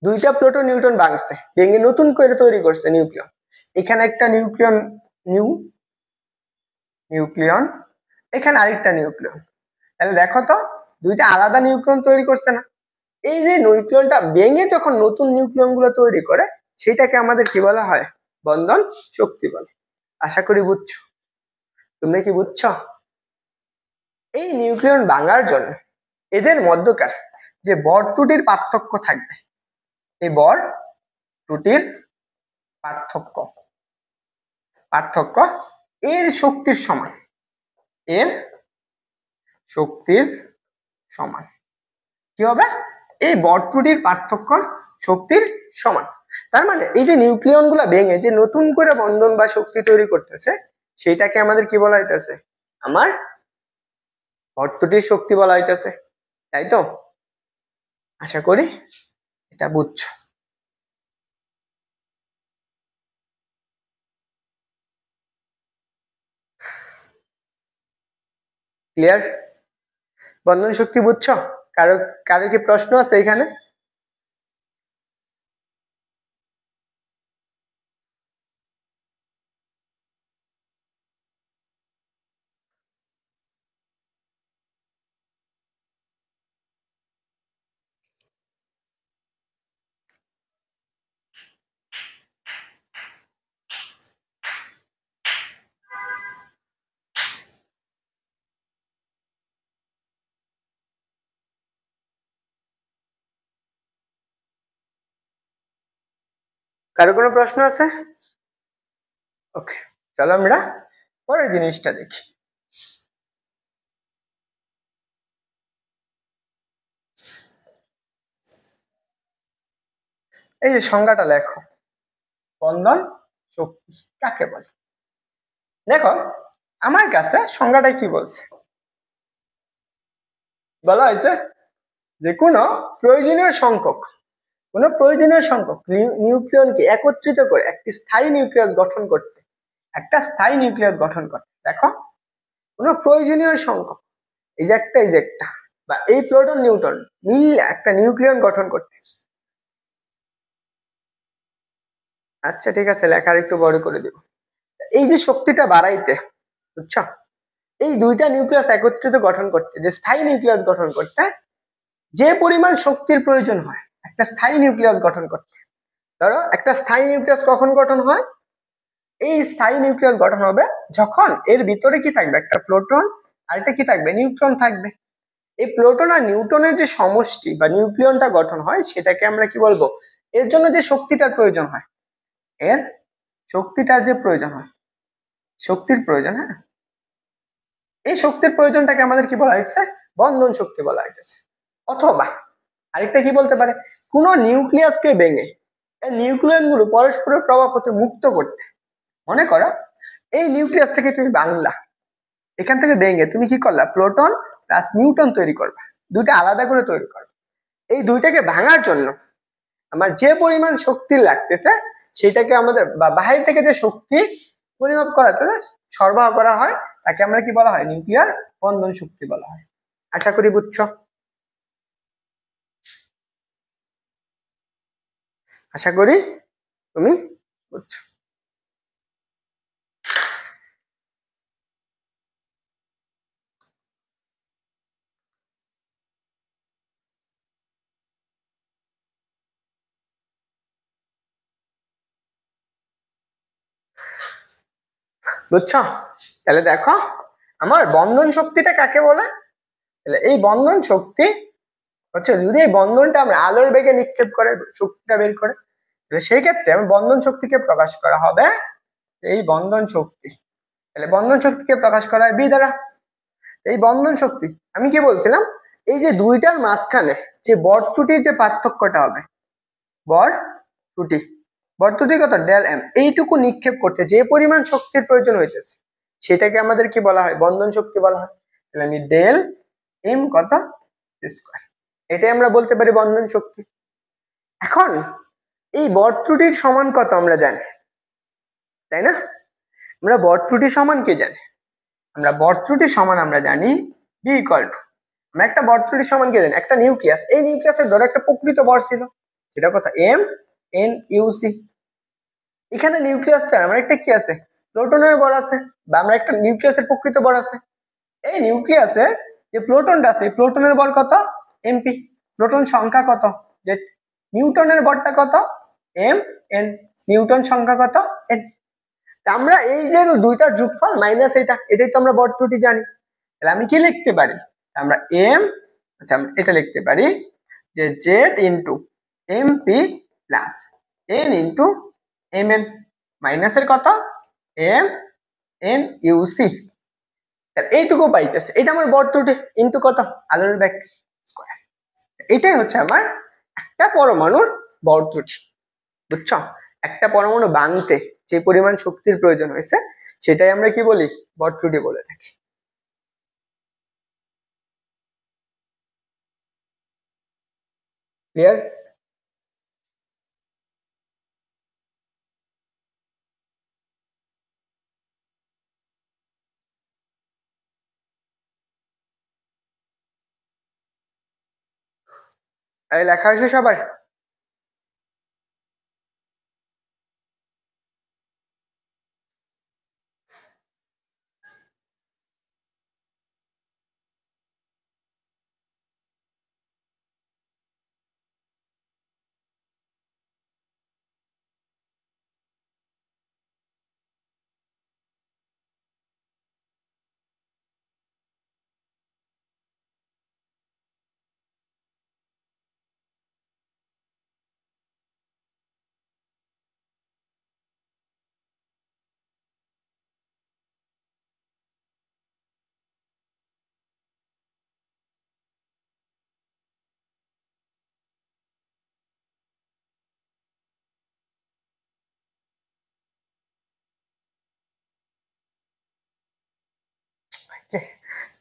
দুইটা প্রোটন নিউটন ভাঙছে, ভেঙে নতুন করে তৈরি করছে নিউক্লিয়ন। এখানে একটা নিউক্লিয়ন, এখানে আরেকটা নিউক্লিয়ন। তাহলে দেখো তো দুইটা আলাদা নিউক্লিয়ন তৈরি করছে না? এই যে নিউক্লিয়নটা ভেঙে যখন নতুন নিউক্লিয়ন গুলো তৈরি করে, সেটাকে আমাদের কি বলা হয়? বন্ধন শক্তি বলে। আশা করি বুঝছো। তোমরা কি বুঝছো? এই নিউক্লিয়ন ভাঙার জন্য এদের মধ্যকার যে বর ত্রুটির পার্থক্য থাকবে, এই বর ত্রুটির পার্থক্য পার্থক্য এর শক্তির সমান, এর শক্তির সমান। কি হবে? এই বর ত্রুটির পার্থক্য শক্তির সমান। তার মানে এই যে নিউক্লিয়ন গুলা ভেঙে যে নতুন করে বন্ধন বা শক্তি তৈরি করতেছে, সেটাকে আমাদের কি বলা হইতেছে? আমার বর ত্রুটির শক্তি বলা হইতেছে, তাই তো? আশা করি এটা বুঝছো। ক্লিয়ার? বন্ধন শক্তি বুঝছো? কারো কারো কি প্রশ্ন আছে এখানে? কারো কোনো প্রশ্ন আছে? ওকে, চলো আমরা পরের জিনিসটা দেখি। এই যে সংজ্ঞাটা লেখো, বন্ধন শক্তি কাকে বলে? দেখো আমার কাছে সংজ্ঞাটা কি বলছে, বলা হয়েছে যে কোনো প্রয়োজনীয় সংখ্যক নিউক্লিয়নকে একত্রিত করে একটি স্থায়ী নিউক্লিয়াস গঠন করতে, দেখো কোনো প্রয়োজনীয় সংখ্যক, এই যে একটা বা এই প্রোটন নিউট্রন মিললে একটা নিউক্লিয়ন গঠন করতে। আচ্ছা ঠিক আছে, লেখা একটু বড় করে দিব। এই যে শক্তিটা বাড়াইতে, বুঝছো, এই দুইটা নিউক্লিয়াস একত্রিত গঠন করতে, যে স্থায়ী নিউক্লিয়াস গঠন করতে যে পরিমাণ শক্তির প্রয়োজন হয় একটা স্থায়ী নিউক্লিয়াস গঠন করতে, ধরো একটা স্থায়ী নিউক্লিয়াস কখন গঠন হয়? এই স্থায়ী নিউক্লিয়াস গঠন হবে যখন এর ভিতরে কি থাকবে, একটা প্রোটন আর একটা কি থাকবে, নিউট্রন থাকবে। এই প্রোটন আর নিউট্রনের যে সমষ্টি বা নিউক্লিয়নটা গঠন হয় সেটাকে আমরা কি বলবো, এর জন্য যে শক্তিটার প্রয়োজন হয়, এর শক্তিটার যে প্রয়োজন হয়, শক্তির প্রয়োজন, হ্যাঁ, এই শক্তির প্রয়োজনটাকে আমাদের কি বলা হয়েছে, বন্ধন শক্তি বলা হয়েছে। অথবা আরেকটা কি বলতে পারে, কোন নিউক্লিয়াসকে ভেঙে এই নিউক্লিয়ন গুলো পরস্পরের প্রভাব হতে মুক্ত করতে, মনে করো এই নিউক্লিয়াস থেকে তুমি বাংলা, এখান থেকে ভেঙে তুমি কি করলা, প্রোটন প্লাস নিউট্রন তৈরি করবা, দুইটা আলাদা করে তৈরি করবে। এই দুইটাকে ভাঙার জন্য আমার যে পরিমাণ শক্তি লাগতেছে সেটাকে আমাদের বা বাহির থেকে যে শক্তি পরিমাপ করাতে সরবরাহ করা হয় তাকে আমরা কি বলা হয়, নিউক্লিয়ার বন্ধন শক্তি বলা হয়। আশা করি বুঝছো, আশা করি তুমি বুঝছো। বুঝছো, তাহলে দেখো আমার বন্ধন শক্তিটা কাকে বলে, তাহলে এই বন্ধন শক্তি হচ্ছে, যদি এই বন্ধনটা আমরা আলোর বেগে নিক্ষেপ করে শক্তিটা বের করে, তাহলে সেই ক্ষেত্রে আমি বন্ধন শক্তিকে প্রকাশ করা হবে এই বন্ধন শক্তি, তাহলে বন্ধন শক্তিকে প্রকাশ করা হয় বি দ্বারা। এই বন্ধন শক্তি আমি কি বলছিলাম, এই যে দুইটার মাঝখানে যে বর ত্রুটির যে পার্থক্যটা হবে, বর ত্রুটি, বর ত্রুটি কত, ডেল এম, এইটুকু নিক্ষেপ করতে যে পরিমাণ শক্তির প্রয়োজন হইতেছে সেটাকে আমাদের কি বলা হয়, বন্ধন শক্তি বলা হয়। তাহলে আমি ডেল এম কত স্কয়ার, এটাই আমরা বলতে পারি বন্ধন শক্তি। এখন এই বর ত্রুটির সমান কত আমরা জানি, তাই না? আমরা বর ত্রুটি সমান কি জানি, আমরা বর ত্রুটি সমান আমরা জানি বি ইকুয়াল টু, আমরা একটা বর ত্রুটি সমান কি জানি, একটা নিউক্লিয়াস, এই নিউক্লিয়াসের ধরো একটা প্রকৃত বর ছিল, সেটা কথা এম এন ইউ সি। এখানে নিউক্লিয়াসটা আমার একটা কি আছে, প্রোটনের বর আছে, বা আমরা একটা নিউক্লিয়াসের প্রকৃত বর আছে। এই নিউক্লিয়াসে যে প্রোটনটা আছে, প্রোটনের বর কত, এমপি, প্রোটন সংখ্যা কত, যে নিউটনের বরটা কত, এম এন, নিউটন সংখ্যা কত, এন। আমরা এই যে দুইটার যোগফল মাইনাস এটাই তো আমরা বর ত্রুটি জানি। তাহলে আমি কি লিখতে পারি, আমরা এম, আচ্ছা এটা লিখতে পারি যে Z into MP plus N into M N, মাইনাসের কত, এম এন ইউসি, এইটুকু পাইতেছে, এটা আমার বর ত্রুটি ইন্টু কত, আলোর ব্যাগ স্কয়ার। এটাই হচ্ছে আমার একটা পরমাণুর বর ত্রুটি, বুঝছো? একটা পরমাণু ভাঙতে যে পরিমাণ শক্তির প্রয়োজন হয়েছে সেটাই আমরা কি বলি, বর ত্রুটি বলে থাকি। ক্লিয়ার? এই লেখা হয়েছে সবার?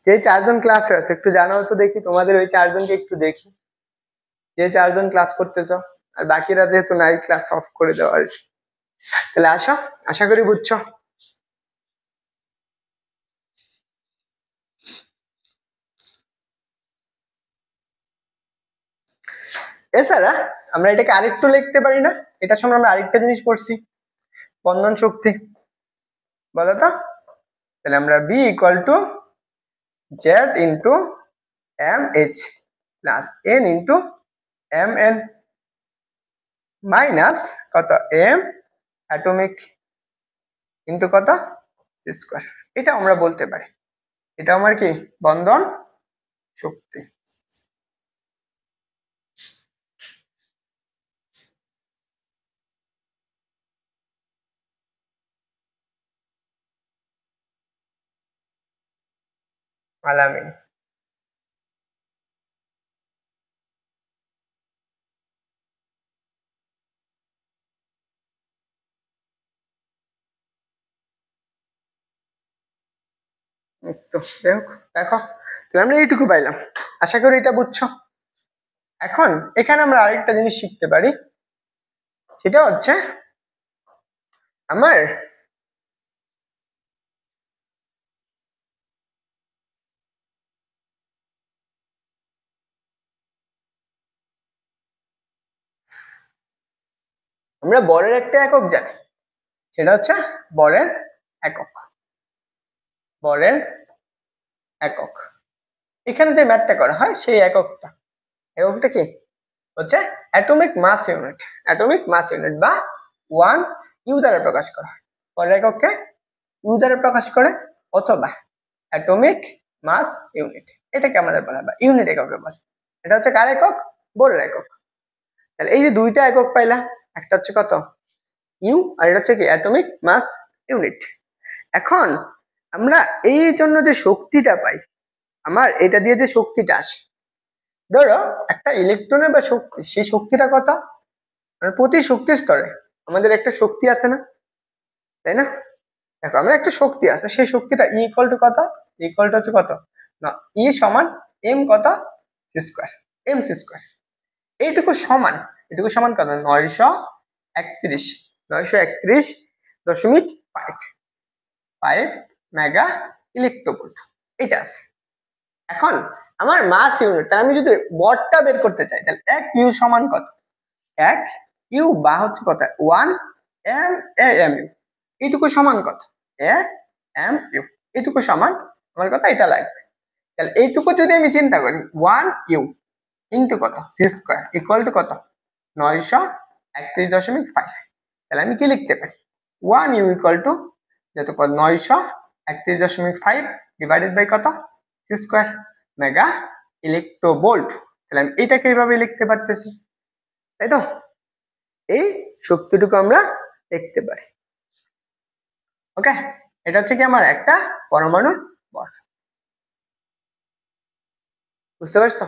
যে 4 জন ক্লাসে আছে একটু জানাও তো দেখি, তোমাদের ওই 4 জনকে একটু দেখি, যে 4 জন ক্লাস করতেছ। আর বাকিরা যেহেতু নাই, ক্লাস অফ করে দেওয়া আর কি। তাহলে আসো, আশা করি বুঝছো। এছাড়া আমরা এটাকে আরেকটু লিখতে পারি না? এটার সময় আমরা আরেকটা জিনিস পড়ছি, বন্ধন শক্তি, বলো তো। তাহলে আমরা B equal to Z into M H plus N into M N minus কত এম অ্যাটমিক ইন্টু কত সি স্কোয়ার। এটা আমরা বলতে পারি, এটা আমার কি বন্ধন শক্তি। আলামিন, তো যাই হোক, দেখো তাহলে আমরা এইটুকু পাইলাম, আশা করি এটা বুঝছো। এখন এখানে আমরা আরেকটা জিনিস শিখতে পারি, সেটা হচ্ছে আমার আমরা বরের একটা একক জানি, সেটা হচ্ছে বরের একক। বরের একক, এখানে যে ম্যাথটা করা হয় সেই এককটা, এককটা কি হচ্ছে atomic mass unit. Atomic mass unit বা 1 ইউ দ্বারা প্রকাশ করা হয়। বরের একককে ইউ দ্বারা প্রকাশ করে, অথবা অ্যাটমিক মাস ইউনিট, এটাকে আমাদের বলা হয় বা ইউনিট এককে বলে। এটা হচ্ছে কার একক? বরের একক। তাহলে এই যে দুইটা একক পাইলা, একটা হচ্ছে কত ইউ, আর এটা হচ্ছে কি অ্যাটমিক মাস ইউনিট। এখন আমরা এই জন্য যে শক্তিটা পাই, আমার এটা দিয়ে যে শক্তিটা আসে, ধরো একটা ইলেকট্রনের বা শক্তি, সেই শক্তিটা কত, মানে প্রতি শক্তি স্তরে আমাদের একটা শক্তি আছে না, তাই না? দেখো আমরা একটা শক্তি আছে, সেই শক্তিটা ইকুয়াল টু কত, ইকুয়াল টু হচ্ছে কত না ই সমান এম কত C square, M C square. এইটুকু সমান, এটুকু সমান কত 931, 931.5 মেগা ইলেকট্রোভোল্ট, এটা আছে। এখন আমার মাস ইউনিট, আমি যদি বরটা বের করতে চাই, তাহলে 1 ইউ সমান কত, 1 ইউ বা হচ্ছে কত 1 এম ইউ, এইটুকু সমান কত এম ইউ, এইটুকু সমান আমার কথা এটা লাগবে। তাহলে এইটুকু যদি আমি চিন্তা করি 1 ইউ ইন্টু কত সি স্কোয়ার ইকুয়াল টু কত 931.5, তাহলে আমি কি লিখতে পারি 1 ইউ ইকুয়াল টু যেহেতু 931.5 ডিভাইডেড বাই কত সি স্কোয়ার মেগা ইলেকট্রোভোল্ট। তাহলে আমি এটাকে এইভাবে লিখতে পারতেছি, তাই তো? এই শক্তিটুকু আমরা লিখতে পারি। ওকে, এটা হচ্ছে কি আমার একটা পরমাণুর ভর, বুঝতে পারছো?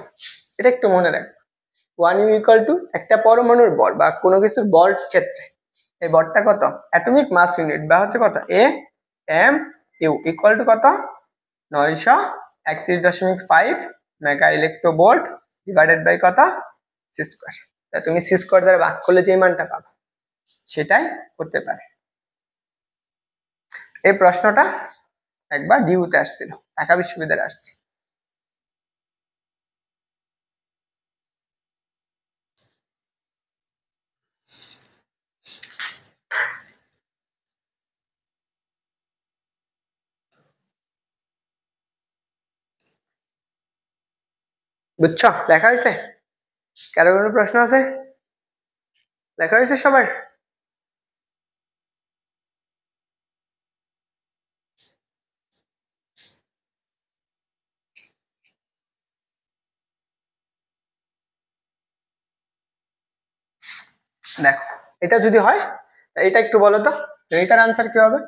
এটা একটু মনে রাখবে, 1 ইউ ইকুয়াল টু একটা পরমাণুর ভর বা কোনো কিছুর ভর ক্ষেত্রে এই ভরটা কত অ্যাটমিক মাস ইউনিট বা হচ্ছে কত এম ইউ ইকুয়াল টু কত 931.5 মেগা ইলেকট্রোভোল্ট ডিভাইডেড বাই কত সি স্কোয়ার। তা তুমি সি স্কোয়ার দ্বারা ভাগ করলে যে মানটা পাবে সেটাই করতে পারে। এই প্রশ্নটা একবার ডিউতে আসছিল, ঢাকা বিশ্ববিদ্যালয়ে আসছে। বুঝছো? লেখা হয়েছে? কারো কোনো প্রশ্ন আছে? লেখা হয়েছে সবার? দেখো এটা যদি হয়, এটা একটু বলো তো এটার আনসার কি হবে?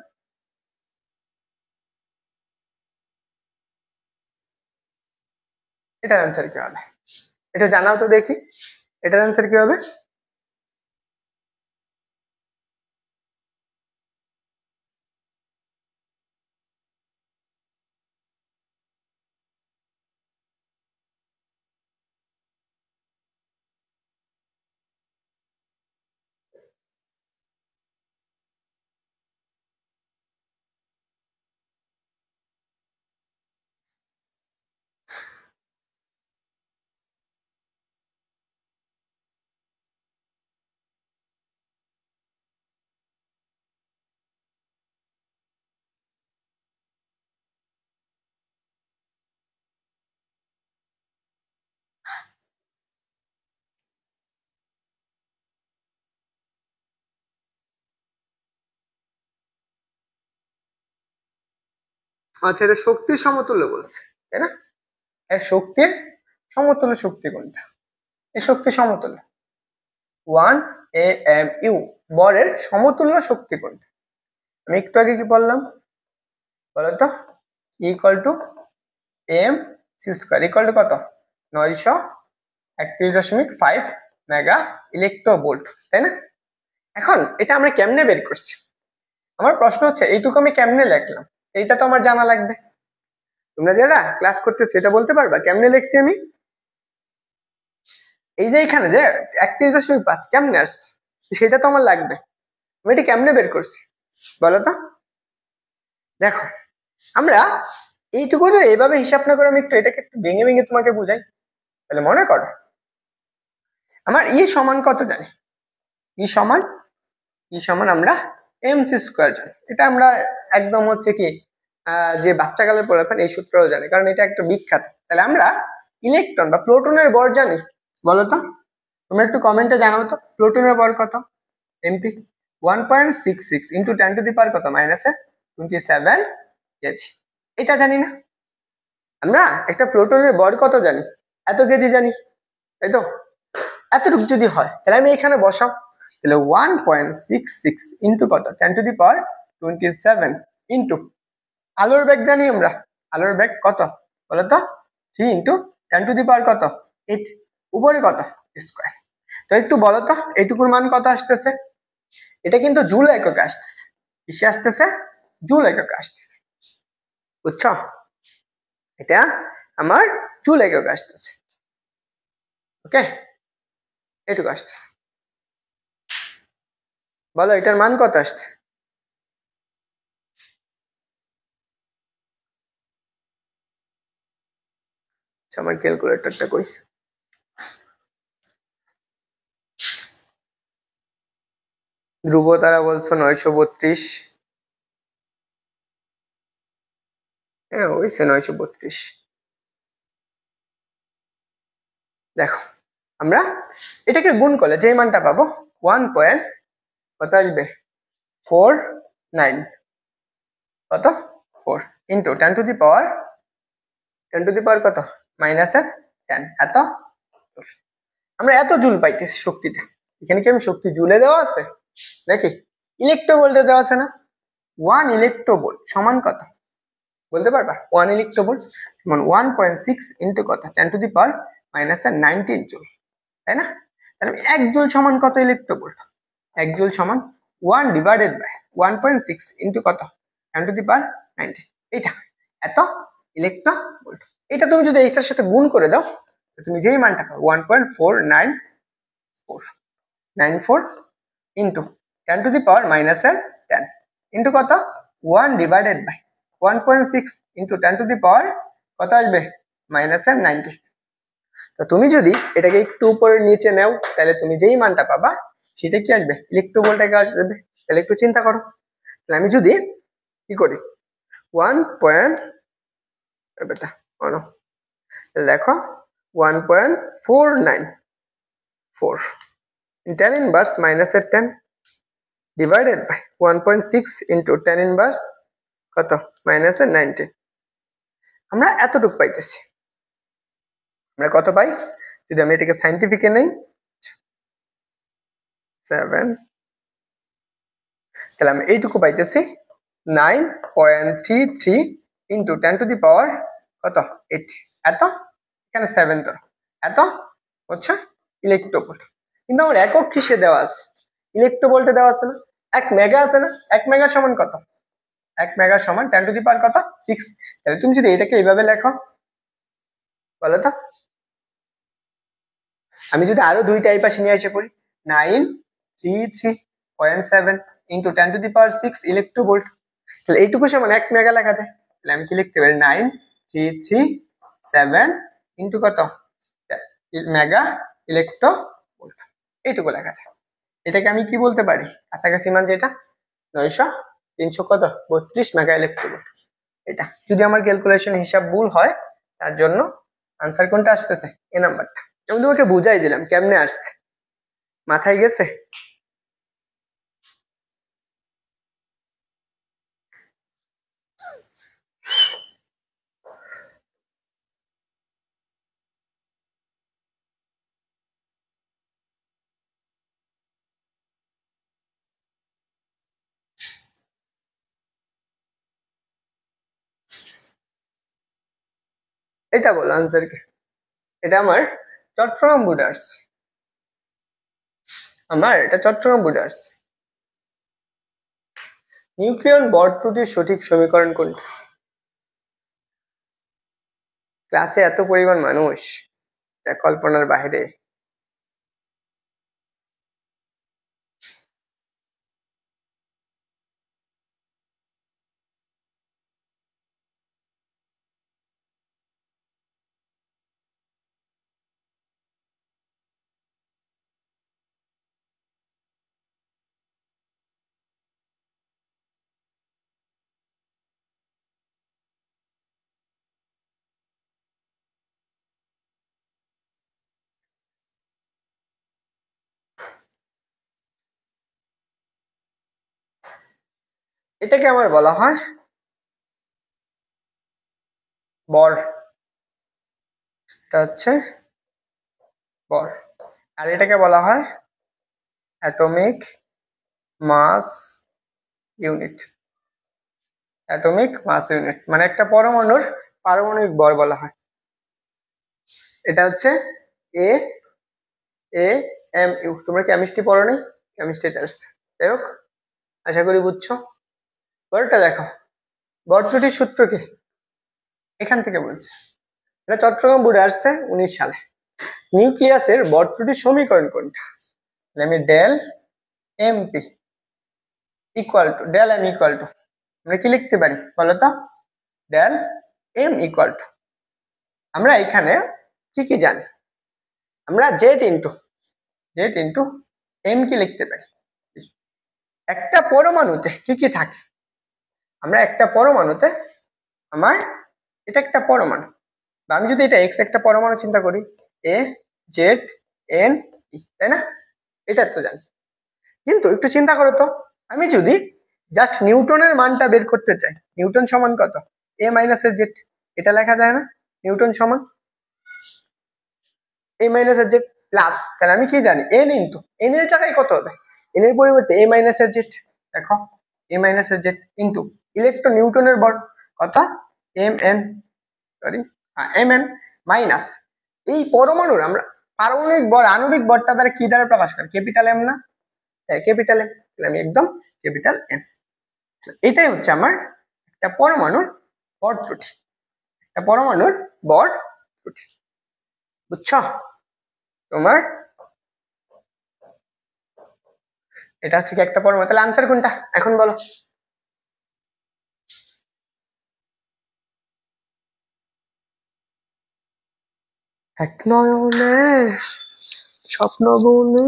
এটার আনসার কি হবে এটা জানাও তো দেখি, এটার আনসার কি হবে? আচ্ছা, এটা শক্তির সমতুল্য বলছে, তাই না? এর শক্তির সমতুল্য শক্তি কোনটা? এই শক্তি সমতুল্য 1 AMU, বরের সমতুল্য শক্তি কোনটা? আমি একটু আগে কি বললাম বলতো? Equal to M C square, equal to কত? 931.5 মেগা ইলেকট্রোভোল্ট, তাই না? এখন এটা আমরা কেমনে বের করছি? আমার প্রশ্ন হচ্ছে এইটুকু আমি কেমনে লিখলাম, এইটা তো আমার জানা লাগবে। তোমরা যারা ক্লাস করতে সেটা বলতে পারবা কেমনে লিখছি আমি? এই যে এখানে যে 31.5 কেমনে আসছে সেটা তো আমার লাগবে। আমি এটা কেমনে বের করছি বলো তো? দেখো, আমরা এইটুকু তো এইভাবে হিসাব না করে আমি একটু এটাকে একটু ভেঙে ভেঙে তোমাকে বুঝাই। তাহলে মনে করো আমার সমান কত জানি? সমান আমরা এমসি স্কোয়ার জানি। এটা আমরা একদম হচ্ছে কি যে বাচ্চাকালের পড়াবেন এই সূত্রও জানি, কারণ এটা একটা বিখ্যাত। তাহলে আমরা ইলেকট্রন বা প্রোটনের ভর জানি। বলো তো, তোমরা একটু কমেন্টে জানাও তো প্রোটনের ভর কত? MP 1.66 into 10 to the power কত? -27 কেজি। এটা জানি না আমরা? একটা প্রোটনের ভর কত জানি? এত কেজি জানি, তাই তো? এতটুকু যদি হয় তাহলে আমি এখানে বসাও, তাহলে 1.66 ইন্টু কত? 10 টু দি পাওয়ার 27 ইন্টু আলোর বেগ জানি আমরা। আলোর বেগ কত বলো তো? 3 ইন্টু 10 টু দি পাওয়ার কত? 8, উপরে কত? স্কয়ার। তো একটু বলো তো এইটুকুর মান কত আসতেছে? এটা কিন্তু জুল এককে আসতেছে। কিসে আসতেছে? জুল এককে আসতেছে, বুঝছো? এটা আমার জুল এককে আসতেছে। ওকে, এটুকু আসতেছে। বলো এটার মান কত আসছে? আমার ক্যালকুলেটরটা কই? ধ্রুব তারা বলছো 932। হ্যাঁ হয়েছে 932। দেখো, আমরা এটাকে গুণ করলে যে মানটা পাবো 1. কত আসবে? 49 কত? 4 ইন্টু 10 টু দি পাওয়ার কত? -10। এত আমরা এত জুল পাইতেছি শক্তিটা। এখানে কি আমি শক্তি জুলে দেওয়া আছে নাকি ইলেকট্রোভোল্টে দেওয়া আছে না? 1 ইলেকট্রোভোল্ট সমান কত বলতে পারবা? 1 ইলেকট্রোভোল্ট সমান 1.6 ইন্টু কত? 10 টু দি পাওয়ার -19 জুল, তাই না? তাহলে 1 জুল সমান কত ইলেকট্রোভোল্ট? 1 জুল সমান 1 ডিভাইডেড বাই 1.6 ইন্টু কত? 10 টু দি পাওয়ার 19। এটা এত ইলেকট্রোভোল্ট। এটা তুমি যদি এইটার সাথে গুণ করে দাও তুমি যেই মানটা পাবে 1.4994 into 10 to the power -10 into কত? 1 divided by 1.6 into 10 to the power কত আসবে? -90। তো তুমি যদি এটাকে একটু উপরে নিচে নাও তাহলে তুমি যেই মানটা পাবা সেটা কি আসবে? ইলেকট্রোভোল্টে আসবে। তাহলে একটু চিন্তা করো, তাহলে আমি যদি কি করি 1. বেটা অনো দেখো 1.494 tan inverse -10 divided by 1.6 into tan inverse কত? -19। আমরা এতটুকু পাইতেছি। আমরা কত পাই যদি আমি এটাকে সাইন্টিফিকে নেই? 7, তাহলে আমি এইটুকু পাইতেছি 9.33 ইন্টু 10 টু দি পাওয়ার কত? 8। এত এখানে 7 তো এত হচ্ছে ইলেকট্রোভোল্ট। কিন্তু আমার একক কিসে দেওয়া আছে? ইলেকট্রোভোল্টে দেওয়া আছে না? 1 মেগা আছে না? 1 মেগা সমান কত? 1 মেগা সমান 10 টু দি পাওয়ার কত? 6। তাহলে তুমি যদি এটাকে এইভাবে লেখো বলো তো, আমি যদি আরো দুইটা এই পাশে নিয়ে এসে পড়ি 933.7 into 10 to the power 6 electronvolt, তাহলে এইটুকু সমান 1 মেগা লেখা যায়। তাহলে আমি কি লিখতে পারি? 7 ইন্টু কত মেগা ইলেকট্রো ভোল্ট, এইটুকু লেখা আছে। এটাকে আমি কি বলতে পারি, কাছাকাছি মান যেটা 900 কত 32 মেগা ইলেকট্রো ভোল্ট। এটা যদি আমার ক্যালকুলেশন হিসাব ভুল হয় তার জন্য আনসার কোনটা আসতেছে, এ নাম্বারটা। আমি তোমাকে বুঝাই দিলাম কেমনে আসছে, মাথায় গেছে? এটা বলো আনসার কি? এটা আমার চট্টগ্রাম বোর্ডে আসছে, আমার এটা চট্টগ্রাম বোর্ডে আসছে। নিউক্লিয়ন বর ত্রুটির সঠিক সমীকরণ কোনটা? ক্লাসে এত পরিমাণ মানুষ, যা কল্পনার বাইরে। এটাকে আমার বলা হয় বর, এটা হচ্ছে বর। আর এটাকে বলা হয় atomic mass unit. Atomic mass unit মানে একটা পরমাণুর পারমাণবিক ভর বলা হয়। এটা হচ্ছে এ এ এম ইউ। তোমরা কেমিস্ট্রি পড়ো নি? কেমিস্ট্রিতে আসছে। যাই হোক, আশা করি বুঝছো। বলটা দেখো, বর ত্রুটির সূত্র কি এখান থেকে বলছে। এটা চট্টগ্রাম বোর্ডে আসছে 19 সালে। নিউক্লিয়াসের বর ত্রুটির সমীকরণ কোনটা? আমি del M P equal to del M equal to, আমরা কি লিখতে পারি বলো তো? ডেল এম ইকুয়াল টু, আমরা এখানে কি কি জানি, আমরা জেড ইন্টু এম কি লিখতে পারি। একটা পরমাণুতে কি কি থাকে, আমরা একটা পরমাণুতে, আমার এটা একটা পরমাণু, বা আমি যদি এটা এক্স একটা পরমাণু চিন্তা করি, এ জেড এন ই, তাই না? এটা তো জানি। কিন্তু একটু চিন্তা করো তো, আমি যদি জাস্ট নিউটনের মানটা বের করতে চাই, নিউটন সমান কত এ মাইনাস এর জেড, এটা লেখা যায় না? নিউটন সমান এ মাইনাস এর জেড প্লাস, তাহলে আমি কি জানি এন ইন্টু এন এর জায়গায় কত হবে, এন এর পরিবর্তে এ মাইনাস এর জেড। দেখো এ মাইনাস এর জেড ইন্টু ইলেকট্রন নিউটনের বল কত M N, sorry M N minus এই পরমাণুর আমরা পারমাণবিক ভর আণবিক ভরটা দ্বারা কি দ্বারা প্রকাশ করি, ক্যাপিটাল এম না? ক্যাপিটাল এম, আমি একদম ক্যাপিটাল এম। এটাই হচ্ছে আমার একটা পরমাণুর ভর ত্রুটি, একটা পরমাণুর ভর ত্রুটি। বুঝছো তোমার? এটা হচ্ছে কি একটা পরমাণু, তাহলে আনসার কোনটা এখন বলো? এক নয়নে স্বপ্ন বনে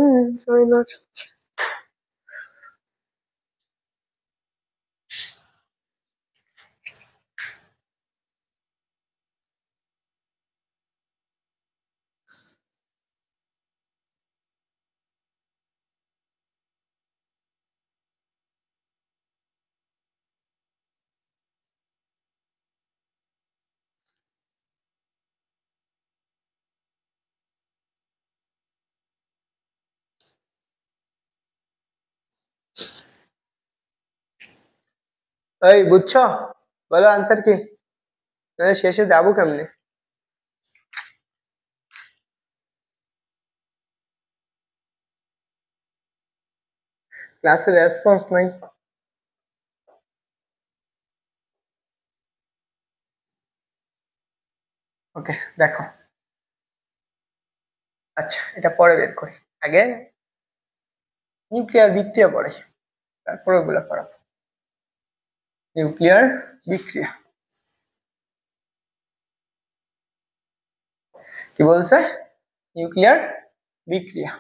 এই বুঝছো? বলো আনসার কি, শেষে যাবো কেমনে? ক্লাসে রেসপন্স নাই। ওকে দেখো, আচ্ছা এটা পরে বের করি, আগে নিউক্লিয়ার বিক্রিয়া পড়ে, তারপর ওগুলো পড়া। নিউক্লিয়ার বিক্রিয়া, কি বলছে? নিউক্লিয়ার বিক্রিয়া।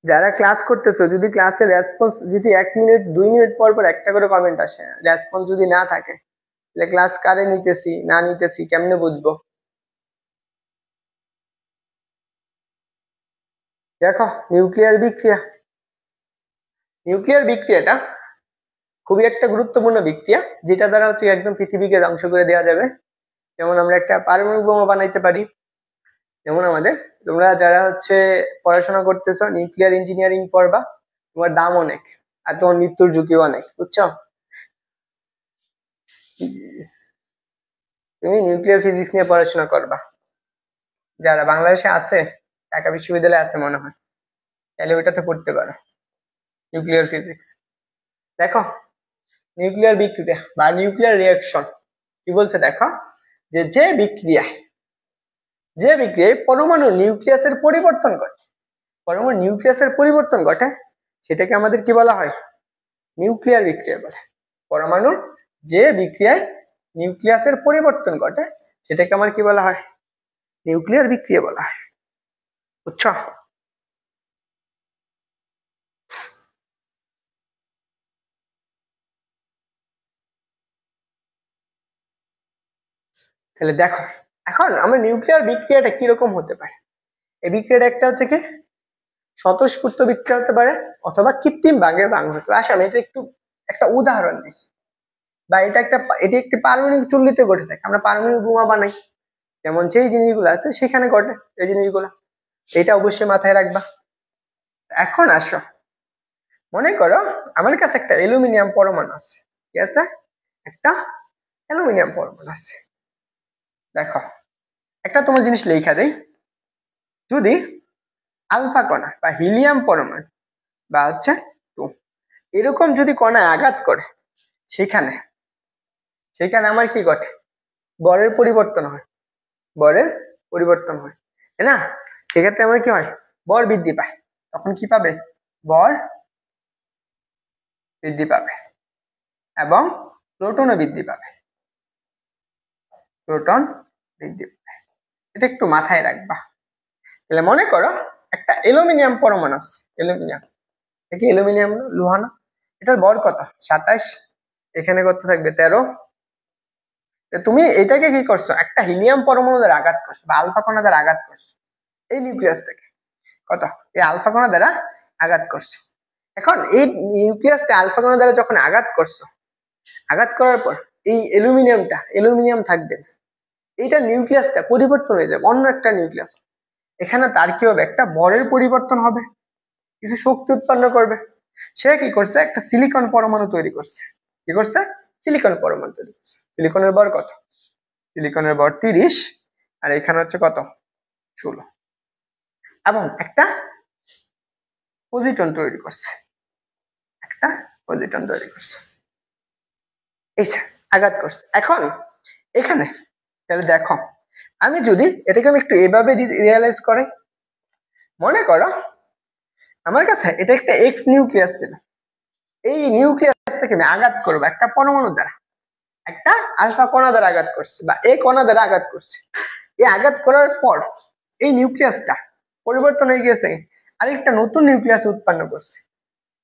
যারা ক্লাস করতেছো, যদি ক্লাসের রেসপন্স যদি 1 মিনিট 2 মিনিট পর পর একটা করে কমেন্ট আসে, রেসপন্স যদি না থাকে, তাহলে ক্লাস কারে নিতেছি না নিতেছি কেমনে বুঝবো? দেখো, নিউক্লিয়ার বিক্রিয়া, নিউক্লিয়ার বিক্রিয়াটা খুবই একটা গুরুত্বপূর্ণ বিক্রিয়া, যেটা দ্বারা হচ্ছে একদম পৃথিবীকে ধ্বংস করে দেওয়া যাবে। যেমন আমরা একটা পারমাণবিক বোমা বানাইতে পারি। যেমন আমাদের, তোমরা যারা হচ্ছে পড়াশোনা করতেছো, নিউক্লিয়ার ইঞ্জিনিয়ারিং পড়বা, তোমার দাম অনেক আর তোমার মৃত্যুর ঝুঁকিও অনেক, বুঝছো? তুমি নিউক্লিয়ার ফিজিক্স নিয়ে পড়াশোনা করবা, যারা বাংলাদেশে আছে, ঢাকা বিশ্ববিদ্যালয়ে আছে মনে হয়, তাহলে ওইটাতে পড়তে পারো, নিউক্লিয়ার ফিজিক্স। দেখো, নিউক্লিয়ার বিক্রিয়া বা নিউক্লিয়ার রিঅ্যাকশন কি বলছে দেখো, যে বিক্রিয়ায় পরমাণু নিউক্লিয়াসের পরিবর্তন ঘটে, পরমাণু নিউক্লিয়াসের পরিবর্তন ঘটে, সেটাকে আমাদের কি বলা হয়? নিউক্লিয়ার বিক্রিয়া বলে। পরমাণুর যে বিক্রিয়ায় নিউক্লিয়াসের পরিবর্তন ঘটে, সেটাকে আমার কি বলা হয়? নিউক্লিয়ার বিক্রিয়া বলা হয়, বুঝছো? তাহলে দেখো, এখন আমরা নিউক্লিয়ার বিক্রিয়াটা কিরকম হতে পারে? এই বিক্রিয়াটা একটা হচ্ছে কি স্বতঃস্ফূর্ত বিক্রিয়া হতে পারে, অথবা কৃত্রিম ভাঙে ভাঙ হতে পারে। আসলে আমি এটা একটু একটা উদাহরণ দিই, বা এটি একটি পারমাণবিক চুল্লিতে ঘটে থাকে, আমরা পারমাণবিক বোমা বানাই, যেমন যেই জিনিসগুলো আছে সেখানে ঘটে এই জিনিসগুলো, এটা অবশ্যই মাথায় রাখবা। এখন আসো, মনে করো আমার কাছে একটা অ্যালুমিনিয়াম পরমাণু আছে, ঠিক আছে? একটা অ্যালুমিনিয়াম পরমাণু আছে। দেখো, একটা তোমার জিনিস লেখা দেই, যদি আলফা কণা বা হিলিয়াম পরমাণু বা হচ্ছে এরকম যদি কণা আঘাত করে, সেখানে সেখানে আমার কি ঘটে? বরের পরিবর্তন হয়, বরের পরিবর্তন হয়, তাই না? সেক্ষেত্রে আমার কি হয়? বর বৃদ্ধি পায়। তখন কি পাবে? বর বৃদ্ধি পাবে এবং প্রোটনও বৃদ্ধি পাবে, প্রোটন বৃদ্ধি পাবে। এটা একটু মাথায় রাখবা। তাহলে মনে করো একটা অ্যালুমিনিয়াম পরমাণু আছে, অ্যালুমিনিয়াম, এটা কি অ্যালুমিনিয়াম না লোহা না? এটার বর কত? 27, এখানে কত থাকবে? 13। তুমি এটাকে কি করছো? একটা হিলিয়াম পরমাণু দ্বারা আঘাত করছো বা আলফা কণা দ্বারা আঘাত করছো, এই নিউক্লিয়াসটাকে কত? এই আলফা কণা দ্বারা আঘাত করছো। এখন এই নিউক্লিয়াসটা আলফা কণা দ্বারা যখন আঘাত করছো, আঘাত করার পর এই অ্যালুমিনিয়াম থাকবে না, এইটা নিউক্লিয়াসটা পরিবর্তন হয়ে যাবে অন্য একটা নিউক্লিয়াস। এখানে তার কি হবে? একটা বরের পরিবর্তন হবে, কিছু শক্তি উৎপন্ন করবে। সে কি করছে? একটা সিলিকন পরমাণু তৈরি করছে। কি করছে? সিলিকন পরমাণু তৈরি করছে। সিলিকনের বর কত? সিলিকনের বর 30, আর এখানে হচ্ছে কত? 16। এবং একটা পজিট্রন তৈরি করছে, একটা পজিট্রন তৈরি করছে, এইটা আঘাত করছে। এখন এখানে তাহলে দেখো, আমি যদি এটাকে আমি একটু এভাবে রিয়ালাইজ করি, মনে করো আমার কাছে এটা একটা এক্স নিউক্লিয়াস ছিল, এই নিউক্লিয়াসটাকে আমি আঘাত করবো একটা পরমাণু দ্বারা, একটা আলফা কণা দ্বারা আঘাত করছে বা এ কণা দ্বারা আঘাত করছে। এই আঘাত করার পর এই নিউক্লিয়াসটা পরিবর্তন হয়ে গেছে, আরেকটা নতুন নিউক্লিয়াস উৎপন্ন করছে,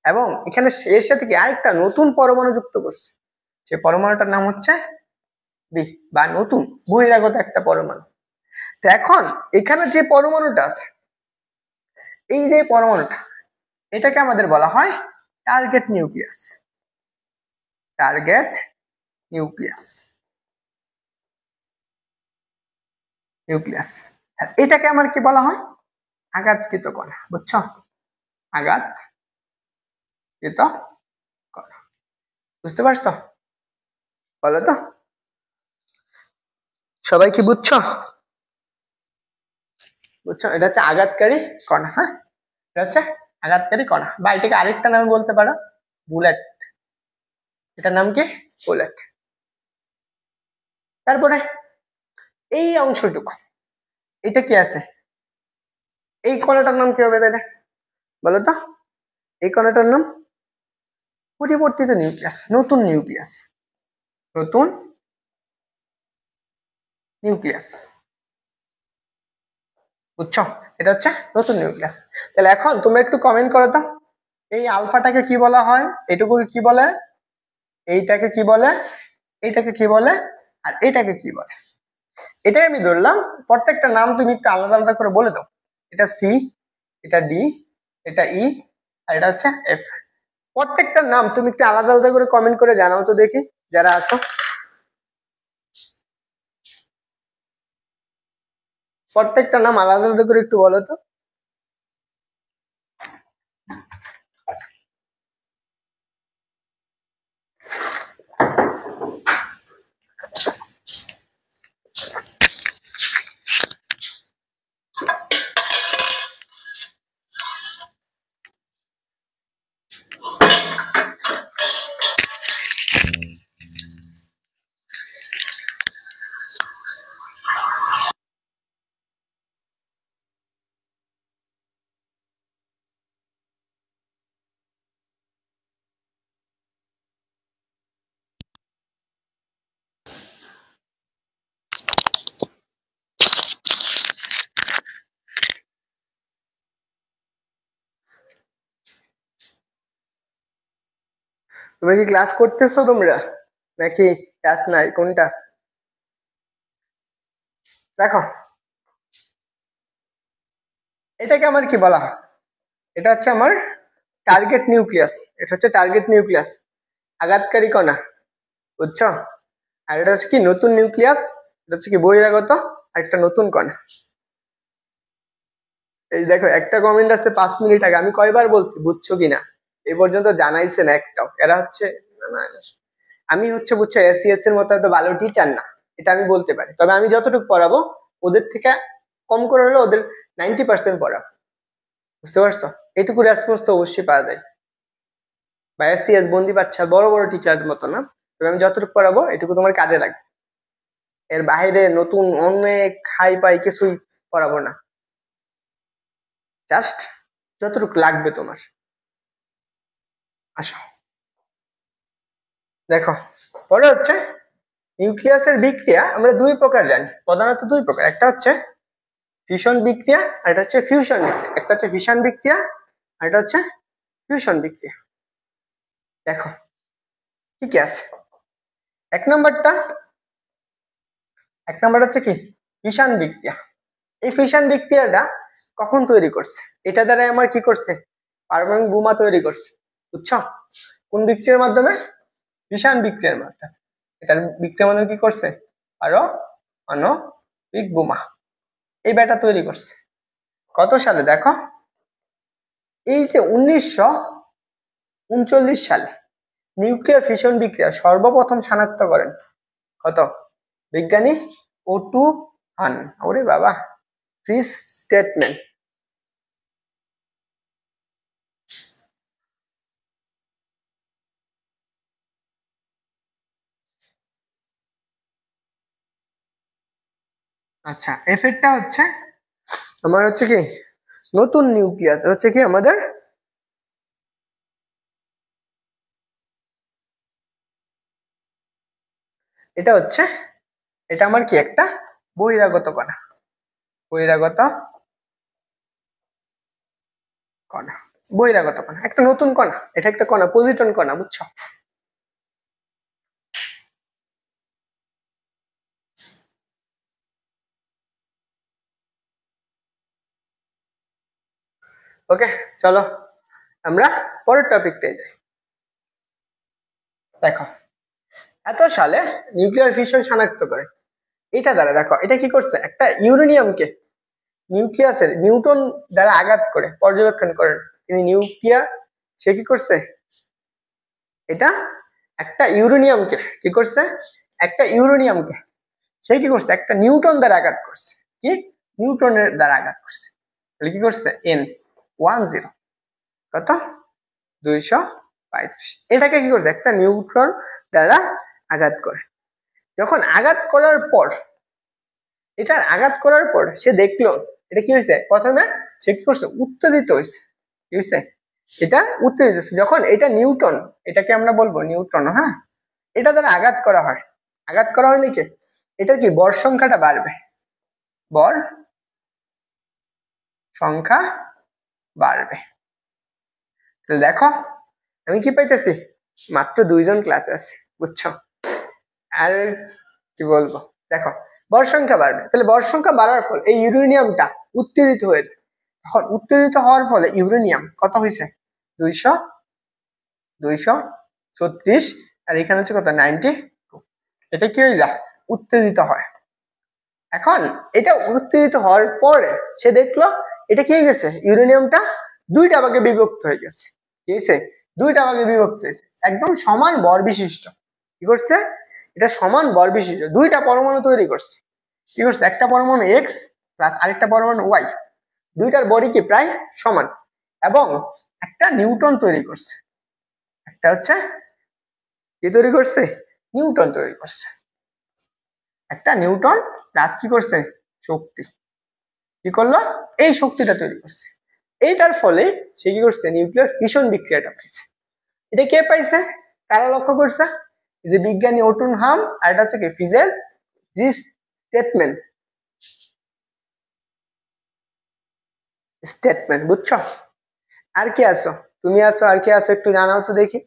এবং এখানে এর সাথে কি আরেকটা নতুন পরমাণু যুক্ত করছে। সে পরমাণুটার নাম হচ্ছে বি, বা নতুন বহিরাগত একটা পরমাণু। তো এখন এখানে যে পরমাণুটা আছে, এই যে পরমাণুটা, এটাকে আমাদের বলা হয় target nucleus, target nucleus, nucleus. এটাকে আমার কি বলা হয়? আঘাতকৃত কণা, বুঝছো? আঘাতকৃত কণা, বুঝতে পারছো? বলো তো, সবাই কি বুঝছো? বুঝছো? এটা হচ্ছে আঘাতকারী কণা। হ্যাঁ, এটা হচ্ছে আঘাতকারী কণা, বা এটাকে আরেকটা নামে বলতে পারো বুলেট। এটার নাম কি? বুলেট। তারপরে এই অংশটুকু, এটা কি আছে? এই কণাটার নাম কি হবে তাহলে? বলো তো, এই কণাটার নাম পরিবর্তিত নিউক্লিয়াস, নতুন নিউক্লিয়াস, নতুন নিউক্লিয়াস। বুঝছো, এটা হচ্ছে নতুন নিউক্লিয়াস। তাহলে এখন তোমরা একটু কমেন্ট করো তো, এই আলফাটাকে কি বলা হয়, এটুকু কি বলে, এইটাকে কি বলে, এইটাকে কি বলে, আর এটাকে কি বলে। এটাই আমি ধরলাম, প্রত্যেকটা নাম তুমি একটু আলাদা আলাদা করে বলে দাও। এটা সি, এটা ডি, এটা ই, আর এটা হচ্ছে এফ। প্রত্যেকটা নাম তুমি একটু আলাদা আলাদা করে কমেন্ট করে জানাও তো দেখি, যারা আছো প্রত্যেকটা নাম আলাদা আলাদা করে একটু বলো তো। তোমরা কি ক্লাস করতেছো তোমরা, নাকি ক্লাস নাই, কোনটা? দেখো, এটাকে আমার কি বলা হয়, এটা হচ্ছে আমার টার্গেট নিউক্লিয়াস। এটা হচ্ছে টার্গেট নিউক্লিয়াস, আঘাতকারী কণা। বুঝছো, আর এটা হচ্ছে কি নতুন নিউক্লিয়াস, এটা হচ্ছে কি বহিরাগত, আর একটা নতুন কণা। এই দেখো একটা কমেন্ট আছে 5 মিনিট আগে, আমি কয়বার বলছি, বুঝছো কিনা এই পর্যন্ত জানাইছে না একটাও। এরা হচ্ছে আমি হচ্ছে বুঝছো এসিএস এর মতো এত ভালো টিচার না, এটা আমি বলতে পারি। তবে আমি যতটুকু পড়াবো ওদের থেকে কম করে হলে ওদের 90% পড়াবো। বুঝতে পারছো, এইটুকু রেসপন্স তো অবশ্যই পাওয়া যায়। বা এসিএস বন্দি বাচ্চা বড় বড় টিচার মতো না, তবে আমি যতটুকু পড়াবো এটুকু তোমার কাজে লাগবে। এর বাইরে নতুন অনেক হাই পাই কিছুই পড়াবো না, জাস্ট যতটুকু লাগবে তোমার। আসো দেখো, পরে হচ্ছে নিউক্লিয়াসের বিক্রিয়া আমরা দুই প্রকার জানি, প্রধানত দুই প্রকার। একটা হচ্ছে ফিশন বিক্রিয়া, আর এটা হচ্ছে ফিউশন বিক্রিয়া। একটা হচ্ছে ফিশন বিক্রিয়া, আর এটা হচ্ছে ফিউশন বিক্রিয়া। দেখো কি কি আছে। এক নম্বরটা, এক নম্বর হচ্ছে কি ফিশন বিক্রিয়া। এই ফিশন বিক্রিয়াটা কখন তৈরি করছে, এটা দ্বারা আমার কি করছে, পারমাণবিক বোমা তৈরি করছে। বুঝছো, কোন বিক্রিয়ার মাধ্যমে, ফিশন বিক্রিয়ার মাধ্যমে। এটার বিক্রিয়ার মাধ্যমে কি করছে, পারমাণবিক বোমা, এই ব্যাটা তৈরি করছে। কত সালে দেখো, এই যে 1939 সালে নিউক্লিয়ার ফিশন বিক্রিয়া সর্বপ্রথম শনাক্ত করেন কত বিজ্ঞানী, ওটু হান। ওরে বাবা, ফ্রিজ স্টেটমেন্ট। আচ্ছা, এফেক্টটা হচ্ছে আমার হচ্ছে কি নতুন নিউক্লিয়াস হচ্ছে কি আমাদের এটা হচ্ছে, এটা আমার কি একটা বহিরাগত কণা, বহিরাগত কণা, বহিরাগত কণা, একটা নতুন কণা। এটা একটা কণা, পজিট্রন কণা। বুঝছো, ওকে চলো আমরা পরের টপিকটাই যাই। দেখো, এত সালে নিউক্লিয়ার ফিশন শনাক্ত করে, এটা দ্বারা দেখো এটা কি করছে, একটা ইউরেনিয়ামকে নিউক্লিয়াসের নিউটন দ্বারা আঘাত করে পর্যবেক্ষণ করেন তিনি। নিউক্লিয়ার সে কি করছে, এটা একটা ইউরেনিয়ামকে কি করছে, একটা ইউরেনিয়ামকে সে কি করছে, একটা নিউটন দ্বারা আঘাত করছে। কি নিউটনের দ্বারা আঘাত করছে, তাহলে কি করছে N10 কত 235। এটাকে কি করছে, একটা নিউটন দ্বারা আঘাত করে। যখন আঘাত করার পর, এটার আঘাত করার পর সে দেখলো এটা কি হয়েছে, প্রথমে সে কি করছে, উত্তেজিত হয়েছে। কি হয়েছে, এটা উত্তেজিত হয়েছে। যখন এটা নিউটন, এটাকে আমরা বলবো নিউটন, হ্যাঁ, এটা দ্বারা আঘাত করা হয়, আঘাত করা হলে কি এটা কি বর সংখ্যাটা বাড়বে, বর সংখ্যা বাড়বে। তাহলে দেখো আমি কি পাইতেছি, মাত্র 2 জন ক্লাসে আছে, বুঝছো? আর কি বলবো, দেখো বর সংখ্যা বাড়বে, তাহলে বর সংখ্যা বাড়ার ফলে এই ইউরেনিয়ামটা উত্তেজিত হয়ে যায়। তখন উত্তেজিত হওয়ার ফলে ইউরেনিয়াম কত হয়েছে, 236, আর এখানে হচ্ছে কত 92। এটা কি হয়ে যায়, উত্তেজিত হয়। এখন এটা উত্তেজিত হওয়ার পরে সে দেখলো এটা কি হয়ে গেছে, ইউরেনিয়ামটা দুইটা ভাগে বিভক্ত হয়ে গেছে। কি হয়েছে, দুইটা ভাগে বিভক্ত হয়েছে, একদম সমান ভর বিশিষ্ট। কি করছে, এটা সমান ভর বিশিষ্ট দুইটা পরমাণু তৈরি করছে। কি করছে, একটা পরমাণু এক্স প্লাস আরেকটা পরমাণু ওয়াই, দুইটার বডি কি প্রায় সমান, এবং একটা নিউট্রন তৈরি করছে। একটা হচ্ছে কি তৈরি করছে, নিউট্রন তৈরি করছে। একটা নিউটন প্লাস কি করছে, শক্তি। কি করলো, এই শক্তিটা তৈরি করছে। এইটার ফলে সে কি করছে, নিউক্লিয়ার ফিশন বিক্রিয়াটা পাইছে। এটা কে পাইছে, কারা লক্ষ্য করছে, যে বিজ্ঞানী ওটুন হাম, আর এটা হচ্ছে কি ফিজেল স্টেটমেন্ট, বুঝছো? আর কি আছো, তুমি আছো, আর কি আছো একটু জানাও তো দেখি।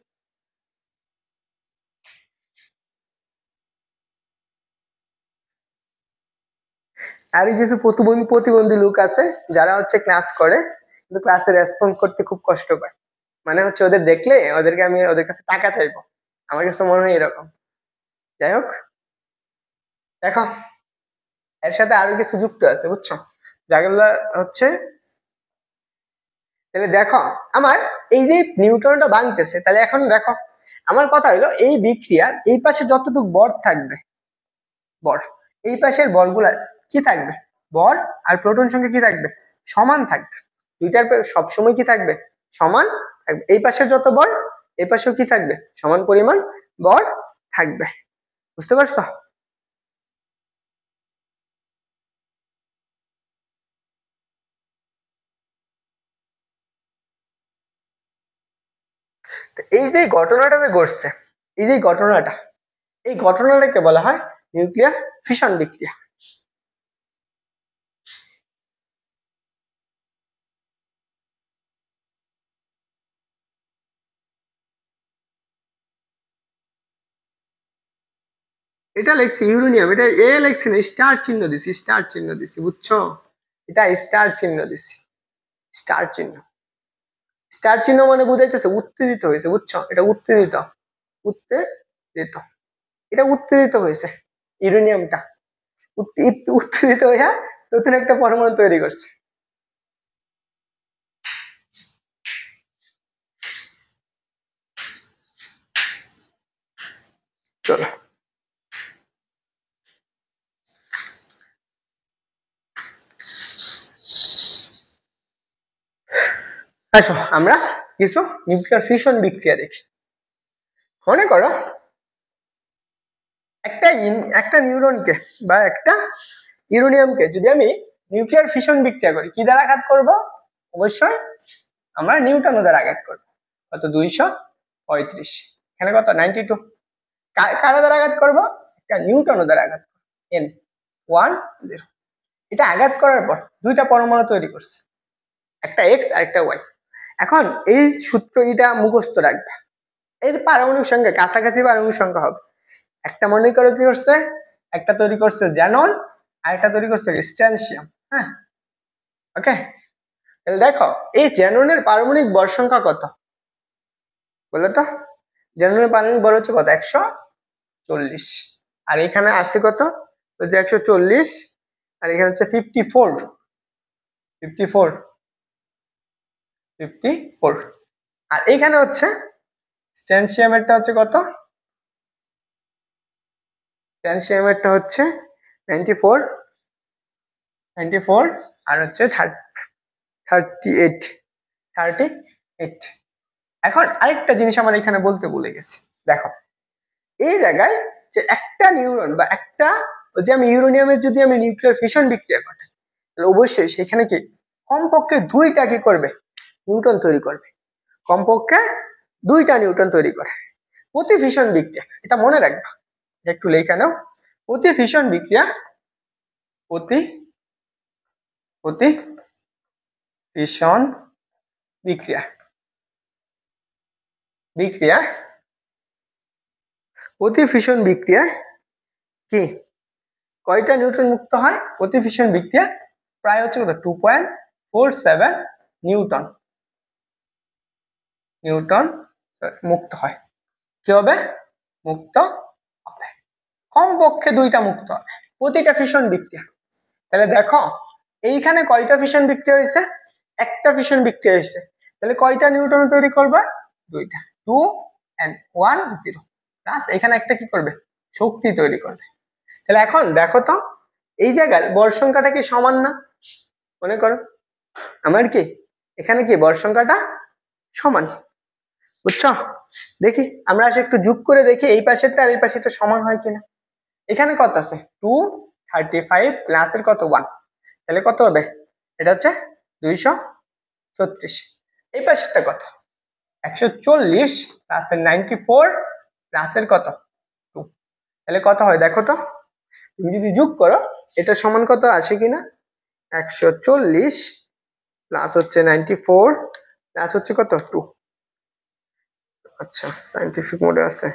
আর কিছু প্রতিবন্ধী লোক আছে যারা হচ্ছে ক্লাস করে, কিন্তু ক্লাসে রেসপন্স করতে খুব কষ্ট পায়। মানে হচ্ছে ওদের দেখলে আমি ওদের কাছে টাকা চাইবো, আমার কাছে মনে হয় এরকম। যাই হোক, দেখো এর সাথে আরো কিছু যুক্ত আছে, বুঝছো, যেগুলো হচ্ছে, তাহলে দেখো আমার এই যে নিউটনটা ভাঙতেছে, তাহলে এখন দেখো আমার কথা হলো এই বিক্রিয়ার এই পাশে যতটুকু বর থাকবে, বর এই পাশের বলগুলা কি থাকবে, বর আর প্রোটন সংখ্যা কি থাকবে, সমান থাকবে। দুইটার সবসময় কি থাকবে, সমান থাকবে। এই পাশে যত বর এই পাশেও কি থাকবে, সমান পরিমাণ বর থাকবে। বুঝতে পারছো? এই যে ঘটনাটা যে ঘটছে, এই যে ঘটনাটা, এই ঘটনাটাকে বলা হয় নিউক্লিয়ার ফিশন বিক্রিয়া। এটা লেখছি ইউরেনিয়াম, এটা এ লেখছি না, স্টার চিহ্ন দিছি, স্টার চিহ্ন দিছি, বুঝছো? এটা স্টার চিহ্ন দিছি, স্টার চিহ্ন। স্টার চিহ্ন মানে বুঝাইতেছে উত্তেজিত হয়েছে, বুঝছো? এটা উত্তেজিত, উত্তেজিত, এটা উত্তেজিত হয়েছে। ইউরেনিয়ামটা উত্তেজিত হইয়া নতুন একটা পরমাণু তৈরি করছে। চলো আসো আমরা কিছু নিউক্লিয়ার ফিশন বিক্রিয়া দেখি। মনে করো একটা নিউরনকে বা একটা ইউরেনিয়ামকে যদি আমি নিউক্লিয়ার ফিশন বিক্রিয়া করি, কি দ্বারা আঘাত করব, অবশ্যই আমরা নিউটন দ্বারা আঘাত করব। কত, 235, এখানে কত 92। কারা দ্বারা আঘাত করব, একটা নিউটন দ্বারা আঘাত করব, N10। এটা আঘাত করার পর দুইটা পরমাণু তৈরি করছে, একটা এক্স আর একটা ওয়াই। এখন এই সূত্র এটা মুখস্থ রাখবে, এর পারমাণবিক সংখ্যা কাছাকাছি পারমাণবিক সংখ্যা হবে। একটা মনে করো কি করছে, একটা তৈরি করছে জ্যানন, আর একটা তৈরি করছে স্ট্যান্সিয়াম। হ্যাঁ, ওকে। তাহলে দেখো এই জ্যাননের পারমাণবিক ভর সংখ্যা কত বলো তো, জ্যাননের পারমাণবিক ভর হচ্ছে কত, 140। আর এখানে আছে কত, 140, আর এখানে হচ্ছে 54, 54, 54। আর এখানে হচ্ছে স্ট্যান্সিয়ামেরটা হচ্ছে কত, স্ট্যান্সিয়ামেরটা হচ্ছে 94, 94, আর হচ্ছে 38, 38। এখন আরেকটা জিনিস আমার এখানে বলতে ভুলে গেছি, দেখো এই জায়গায় যে একটা নিউরন বা একটা, যে আমি ইউরেনিয়ামের যদি আমি নিউক্লিয়ার ফিশন বিক্রিয়া ঘটাই, তাহলে অবশ্যই সেখানে কি কমপক্ষে দুইটা কি করবে, নিউট্রন তৈরি করবে। কমপক্ষে দুইটা নিউট্রন তৈরি করে প্রতি ফিশন বিক্রিয়া, এটা মনে রাখবা, একটু লেখা নাও। অতি ফিশন বিক্রিয়া, অতি ফিশন বিক্রিয়া অতি ফিশন বিক্রিয়ায় কি কয়টা নিউটন মুক্ত হয়? অতি ফিশন বিক্রিয়া প্রায় হচ্ছে কত 2.47 নিউটন মুক্ত হয়। কি হবে? মুক্ত হবে, কমপক্ষে 2টা মুক্ত হবে প্রতিটা ফিশন বিক্রিয়া। তাহলে দেখো এইখানে কয়টা ফিশন বিক্রিয়া হয়েছে? একটা ফিশন বিক্রিয়া হয়েছে, তাহলে কয়টা নিউটন তৈরি করবে? 2টা, 2 and 1 0 প্লাস এখানে একটা কি করবে? শক্তি তৈরি করবে। তাহলে এখন দেখো তো এই জায়গার ভর সংখ্যাটা কি সমান না? মনে করো আমার কি এখানে কি ভর সংখ্যাটা সমান, বুঝছো? দেখি আমরা আসে একটু যোগ করে দেখি এই পাশেরটা আর এই পাশেরটা সমান হয় কিনা। এখানে কত আছে? 235 প্লাস এর কত 1, তাহলে কত হবে? এটা হচ্ছে 236। এই পাশেরটা কত? 140 প্লাস এর 94 প্লাস এর কত 2, তাহলে কত হয় দেখো তো? তুমি যদি যোগ করো এটা সমান কত আসে কিনা? 140 প্লাস হচ্ছে 94 প্লাস হচ্ছে কত 2। আচ্ছা সায়েন্টিফিক মোডে আছে,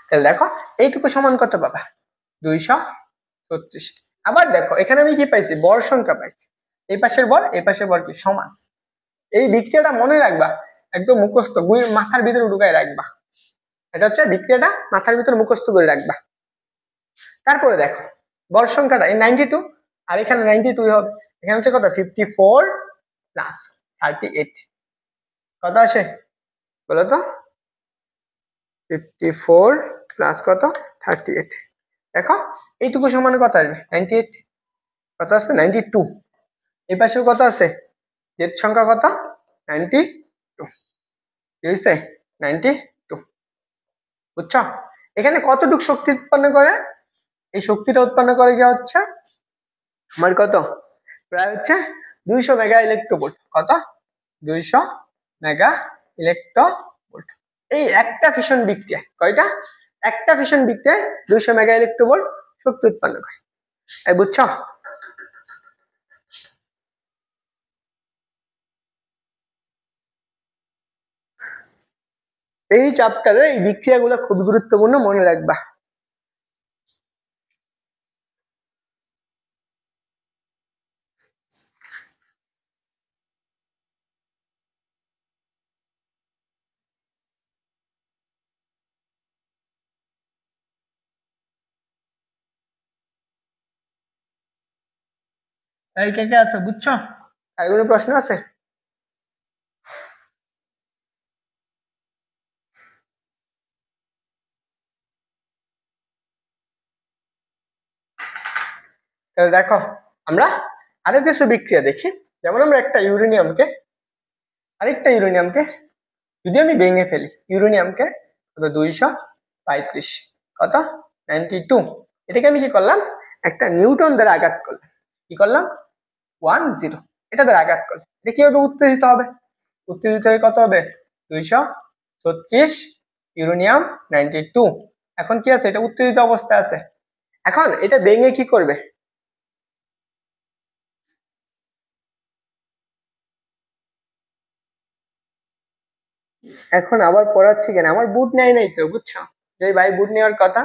তাহলে দেখো এইটুকু সমান কত পাবা? 236। আবার দেখো এখানে আমি কি পাইছি? ভর সংখ্যা পাইছি, এই পাশের ভর এই পাশের ভর কি সমান। এই বিক্রিয়াটা মনে রাখবা, একদম মুখস্থ মাথার ভিতরে ঢুকাই রাখবা। এটা হচ্ছে বিক্রিয়াটা মাথার ভিতরে মুখস্থ করে রাখবা। তারপরে দেখো ভর সংখ্যাটা এই 92 আর এখানে 92 হবে, এখানে হচ্ছে কত 54 প্লাস 38, কত আসে বলো তো? 54 প্লাস কত 38, দেখো এইটুকু সমান কত আসবে? 98, কত আছে? 92। এই পাশেও কত আছে? জেড সংখ্যা কত? 92, কি হয়েছে? 92, বুঝছো? এখানে কতটুকু শক্তি উৎপন্ন করে? এই শক্তিটা উৎপন্ন করে গিয়ে হচ্ছে আমার কত প্রায় হচ্ছে 200 মেগা ইলেকট্রোভোল্ট। কত? 200 মেগা ইলেকট্রোভোল্ট। এই একটা ফিশন বিক্রিয়া কয়টা? একটা ফিশন বিক্রিয়ায় 200 মেগা ইলেকট্রোভোল্ট শক্তি উৎপন্ন করে, এই বুঝছো? এই চ্যাপ্টারে এই বিক্রিয়াগুলো খুব গুরুত্বপূর্ণ, মনে রাখবা। তাই কে কে আছে বুঝছো? আর কোনো প্রশ্ন আছে? তাহলে দেখো আমরা আরো কিছু বিক্রিয়া দেখি। যেমন আমরা আরেকটা ইউরেনিয়ামকে যদি আমি ভেঙে ফেলি, ইউরেনিয়ামকে 235 কত 92, এটাকে আমি কি করলাম? একটা নিউটন দ্বারা আঘাত করলাম। কি করলাম? 10, এটা দ্বারা আঘাত করলাম। এটা কিভাবে উত্তেজিত হবে? উত্তেজিত হয়ে কত হবে? 236 ইউরেনিয়াম 92। এখন কি আছে? এটা উত্তেজিত অবস্থায় আছে। এখন এটা ভেঙে কি করবে? এখন আবার পড়াচ্ছি কেন? আমার বুট নেয় নাই তো, বুঝছো? যে ভাই বুট নেওয়ার কথা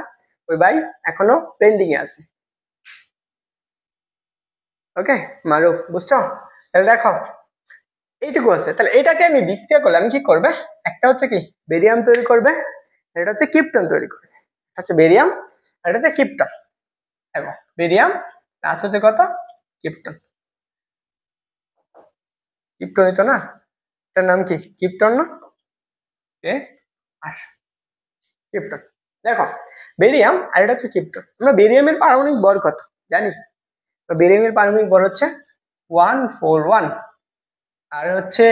ওই ভাই এখনো পেন্ডিং এ আছে। ওকে মারুফ, বুঝছো? তাহলে দেখো এইটুকু আছে, তাহলে এটাকে আমি বিক্রিয়া করলে আমি কি করবে? একটা হচ্ছে কি বেরিয়াম তৈরি করবে, এটা হচ্ছে ক্রিপ্টন তৈরি করবে। হচ্ছে বেরিয়াম আর এটা হচ্ছে ক্রিপ্টন। দেখো বেরিয়াম প্লাস হচ্ছে কত ক্রিপ্টন। ক্রিপ্টন তো না, এটার নাম কি ক্রিপ্টন না? ক্রিপ্টন। দেখো বেরিয়াম আর এটা হচ্ছে ক্রিপ্টন। আমরা বেরিয়ামের পারমাণবিক ভর কত জানি? বেরিয়ামের পারমাণবিক ভর হচ্ছে 141 আর হচ্ছে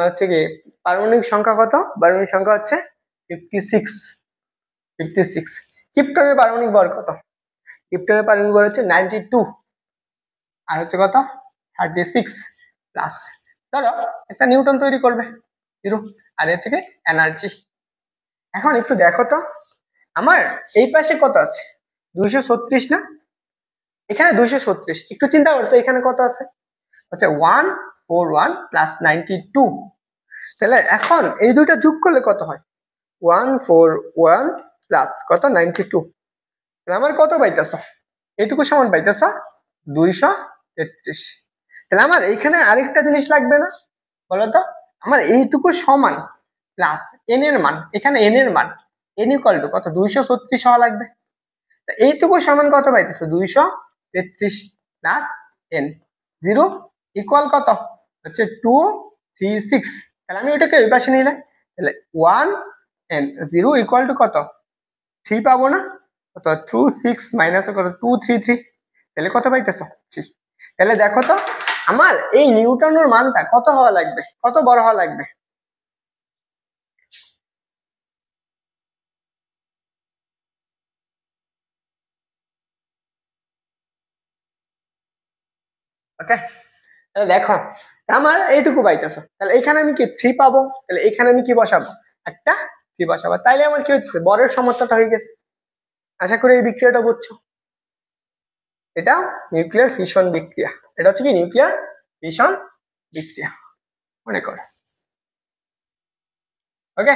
হচ্ছে কি পারমাণবিক সংখ্যা কত? পারমাণবিক সংখ্যা হচ্ছে 56। ক্রিপ্টনের পারমাণবিক ভর কত? ক্রিপ্টনের পারমাণবিক ভর হচ্ছে 92 আর হচ্ছে কত 36 প্লাস ধরো একটা নিউটন তৈরি করবে 0 আর হচ্ছে কি এনার্জি। এখন একটু দেখো তো আমার এই পাশে কত আছে? 236 না? এখানে 236, একটু চিন্তা করতো এখানে কত আছে? আচ্ছা 141 প্লাস 92। তাহলে এখন এই দুইটা যোগ করলে কত হয়? 141 প্লাস কত 92। তাহলে আমার কত পাইতেছ? এইটুকু সমান পাইতেছ 233। তাহলে আমার এইখানে আরেকটা জিনিস লাগবে না বলতো? আমার এইটুকু সমান প্লাস এন এর মান, এখানে এন এর মান এন ইকুয়াল টু কত? 236 হওয়া লাগবে। এইটুকু সমান কত পাইতেছো? 233 প্লাস এন। 0 ইকুয়াল কত? হচ্ছে 236। তাহলে আমি ওইটাকে ওই পাশে নিলাম। তাহলে 1 এন 0 ইকুয়াল টু কত? 3 পাবো না? কত? 26 মাইনাস কত? 233। তাহলে কত পাইতেছো? 3। তাহলে দেখো তো আমার এই নিউটনের মানটা কত হওয়া লাগবে, কত বড় হওয়া লাগবে? ওকে, তাহলে দেখো আমার এইটুকু পাইতেছো, তাহলে এখানে আমি কি 3 পাবো? তাহলে এখানে আমি কি বসাবো? একটা 3 বসাবো। তাইলে আমার কি হচ্ছে? বরের সমর্থটা হয়ে গেছে। আশা করি এই বিক্রিয়াটা বুঝছো। এটা নিউক্লিয়ার ফিশন বিক্রিয়া। এটা হচ্ছে কি নিউক্লিয়ার ফিশন বিক্রিয়া, মনে করো। ওকে,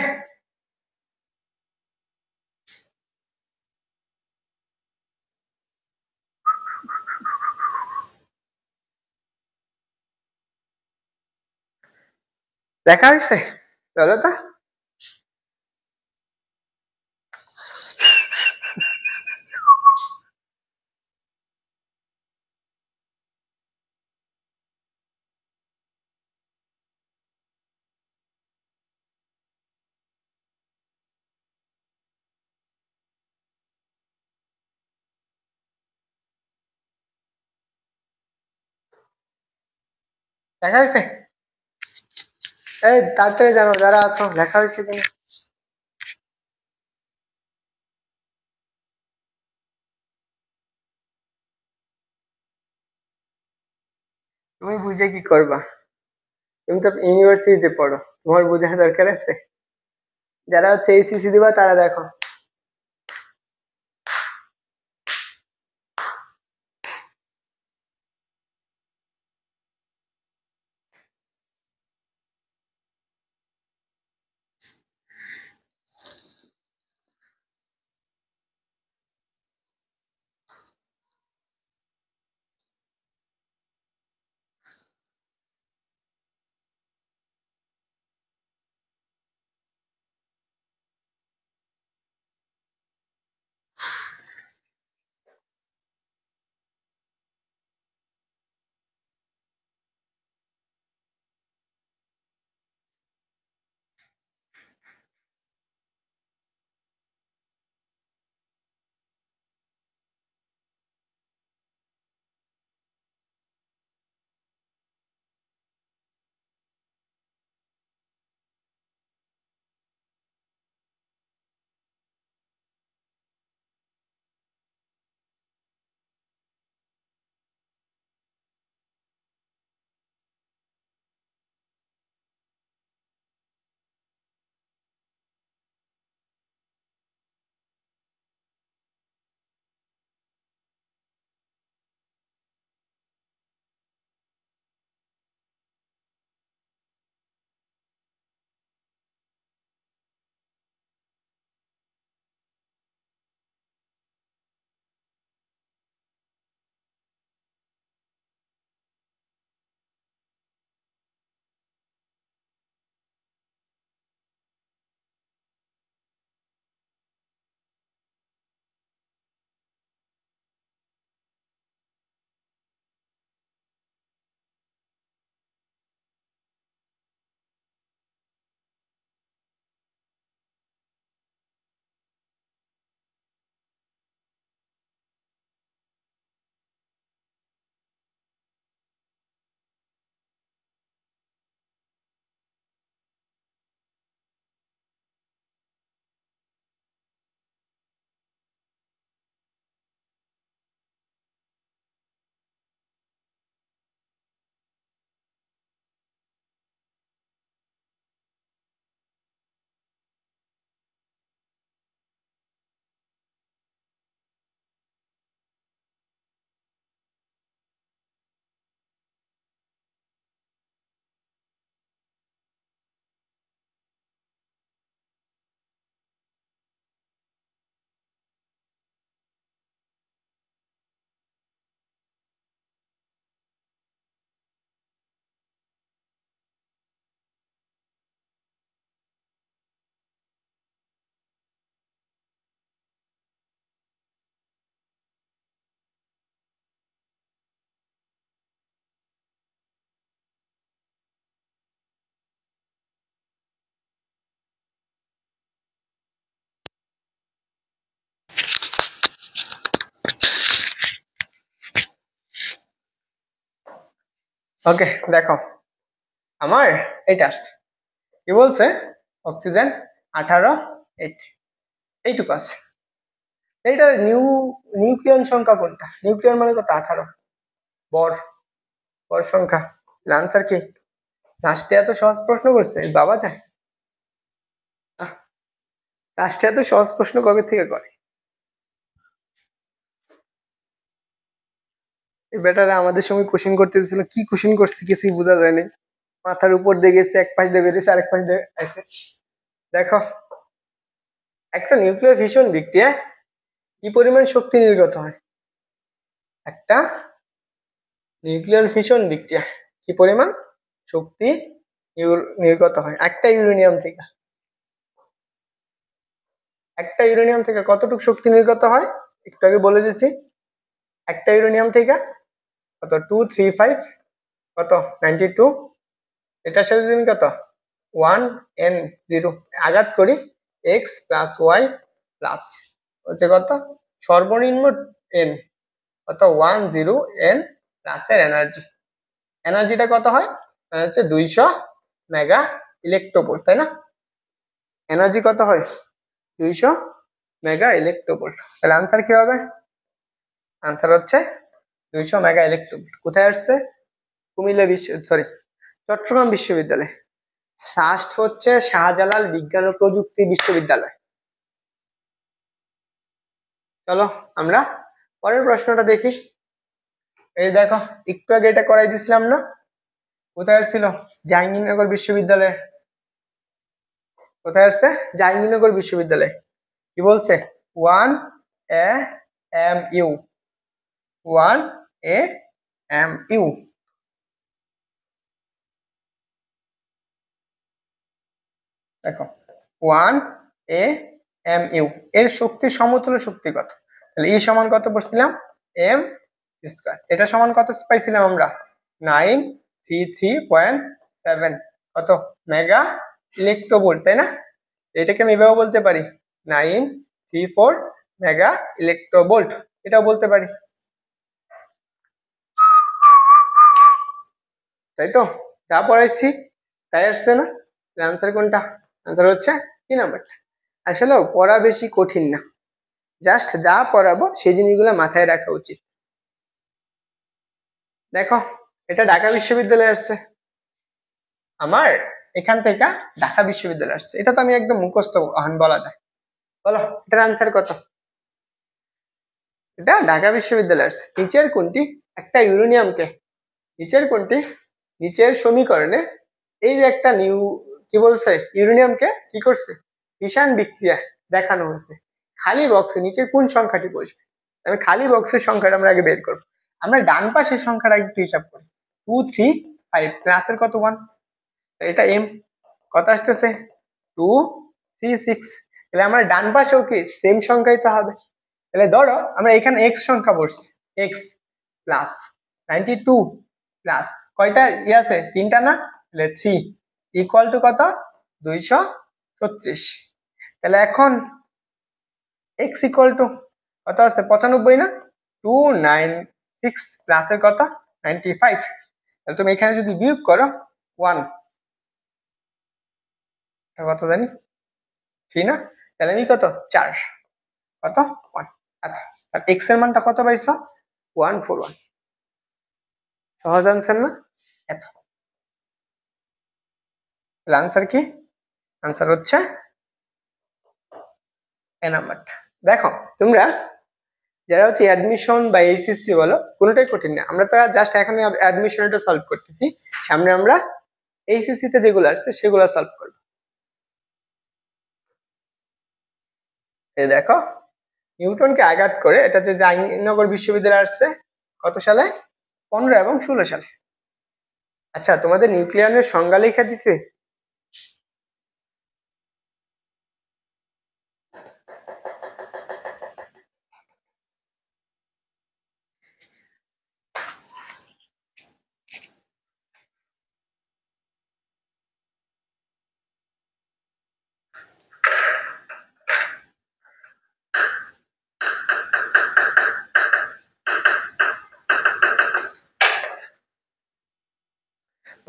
দেখা হয়েছে? চলো তো, দেখা হয়েছে? এই তাড়াতাড়ি জানো যারা আছো, দেখা হয়েছে কিনা। তুমি বুঝে কি করবা? তুমি তো ইউনিভার্সিটিতে পড়ো, তোমার বোঝার দরকার আছে। যারা হচ্ছে এইচএসসি দিবা তারা দেখো। ওকে, দেখো আমার এটা আসছে, কি বলছে অক্সিজেন 18 8 এইটুকু আছে। এইটা নিউক্লিয়ন সংখ্যা কোনটা? নিউক্লিয়ন মানে কত? 18 বর, বর সংখ্যা। আনসার কি? লাস্টে এত সহজ প্রশ্ন করছে বাবা যায়। লাস্টে এত সহজ প্রশ্ন কবে থেকে করে? এই বেটারা আমাদের সময় কোশ্চেন করতে দিয়েছিল, কি কোশ্চেন করছে কিছুই বোঝা যায়নি। মাথার উপর দিয়ে গেছে, এক পাশ দিয়ে বেরিয়েছে, আরেক পাশ দিয়ে আছে। দেখো, একটা নিউক্লিয়ার ফিশন বিক্রিয়া কি পরিমাণ শক্তি নির্গত হয়? একটা নিউক্লিয়ার ফিশন বিক্রিয়া কি পরিমাণ শক্তি নির্গত হয় একটা ইউরেনিয়াম থেকে? একটা ইউরেনিয়াম থেকে কতটুকু শক্তি নির্গত হয় একটু আগে বলে দিয়েছি। একটা ইউরেনিয়াম থেকে কত? 235, কত 92। এটার সাথে যদি কত 1n0 আঘাত করি, এক্স প্লাস ওয়াই প্লাস হচ্ছে কত সর্বনিম্ন এন, কত 10n প্লাসের এনার্জি। এনার্জিটা কত হয়? হচ্ছে 200 মেগা ইলেকট্রোভোল্ট, তাই না? এনার্জি কত হয়? 200 মেগা ইলেকট্রোভোল্ট। তাহলে আনসার কি হবে? আনসার হচ্ছে 200 মেগা ইলেকট্রোভোল্ট। কোথায় আসছে? কুমিল্লা সরি, চট্টগ্রাম বিশ্ববিদ্যালয়। সাস্ট হচ্ছে শাহজালাল বিজ্ঞান ও প্রযুক্তি বিশ্ববিদ্যালয়। চলো আমরা পরের প্রশ্নটা দেখি। এই দেখো, একটু আগে এটা করাই দিছিলাম না? কোথায় আসছিল? জাহাঙ্গীরনগর বিশ্ববিদ্যালয়। কোথায় আসছে? জাহাঙ্গীরনগর বিশ্ববিদ্যালয়। কি বলছে? 1 AMU, 1 AMU। দেখো 1 AMU এর শক্তি সমতুল্য শক্তি কত? তাহলে ই সমান কত পড়ছিলাম? M square. এটা সমান কত পাইছিলাম আমরা? 933.7, কত মেগা ইলেকট্রোভোল্ট, তাই না? এটাকে আমি এভাবে বলতে পারি 934 মেগা ইলেকট্রোভোল্ট, এটাও বলতে পারি, তাই তো? যা পড়াইছি তাই আসছে না? আনসার কোনটা? আনসার হচ্ছে কি নাম্বারটা। আসলে পড়া বেশি কঠিন না, জাস্ট যা পড়াবো সেই জিনিসগুলো মাথায় রাখা উচিত। দেখো, এটা ঢাকা বিশ্ববিদ্যালয়ে আসছে। আমার এখান থেকে ঢাকা বিশ্ববিদ্যালয় আসছে, এটা তো আমি একদম মুখস্থ বলা যায়। বলো এটার আনসার কত? এটা ঢাকা বিশ্ববিদ্যালয় আসছে। নিচের কোনটি একটা ইউরেনিয়ামকে, নিচের কোনটি নিচের সমীকরণে এই যে একটা কি বলছে ইউরেনিয়ামকে কি করছে ফিশন বিক্রিয়া দেখানো হয়েছে, খালি বক্সে নিচের কোন সংখ্যাটি বসবে? আমি খালি বক্সের সংখ্যাটা আমরা আগে বের করবো। আমরা ডান পাশের সংখ্যাটা একটু হিসাব করি। 2 3 5 প্লাসের কত 1, এটা এম কত আসতেছে? 2 3 6। তাহলে আমার ডান পাশেও কি সেম সংখ্যাই তো হবে। তাহলে ধরো আমরা এখানে এক্স সংখ্যা বসছি, এক্স প্লাস 92 প্লাস কয়টা আছে? তিনটা না? তাহলে 3 ইকুয়াল টু কত? 236। তাহলে এখন এক্স ইকুয়াল টু কত আছে? 95 না? 296 প্লাসের কত 95। তাহলে তুমি এখানে যদি বিয়োগ করো 1, কত জানি 3 না? তাহলে আমি কত 4, কত 1। আচ্ছা, আর এক্স এর মানটা কত পাইছো? 141। সহজ আনসার না? এত। আনসার কি? আনসার হচ্ছে এ নাম্বারটা। দেখো তোমরা যারা হচ্ছে অ্যাডমিশন বা এইচএসসি বলো, কোনোটাই কঠিন না। আমরা তো জাস্ট এখন অ্যাডমিশনটা সলভ করতেছি, সামনে আমরা এইচএসসি তে যেগুলো আসছে সেগুলো সলভ করব। এই দেখো, নিউটনকে আঘাত করে, এটা যে জাহাঙ্গীরনগর বিশ্ববিদ্যালয়ে আসছে কত সালে? 15 এবং 16 সালে। আচ্ছা, তোমাদের নিউক্লিয়ারের সংজ্ঞা লেখা দিতে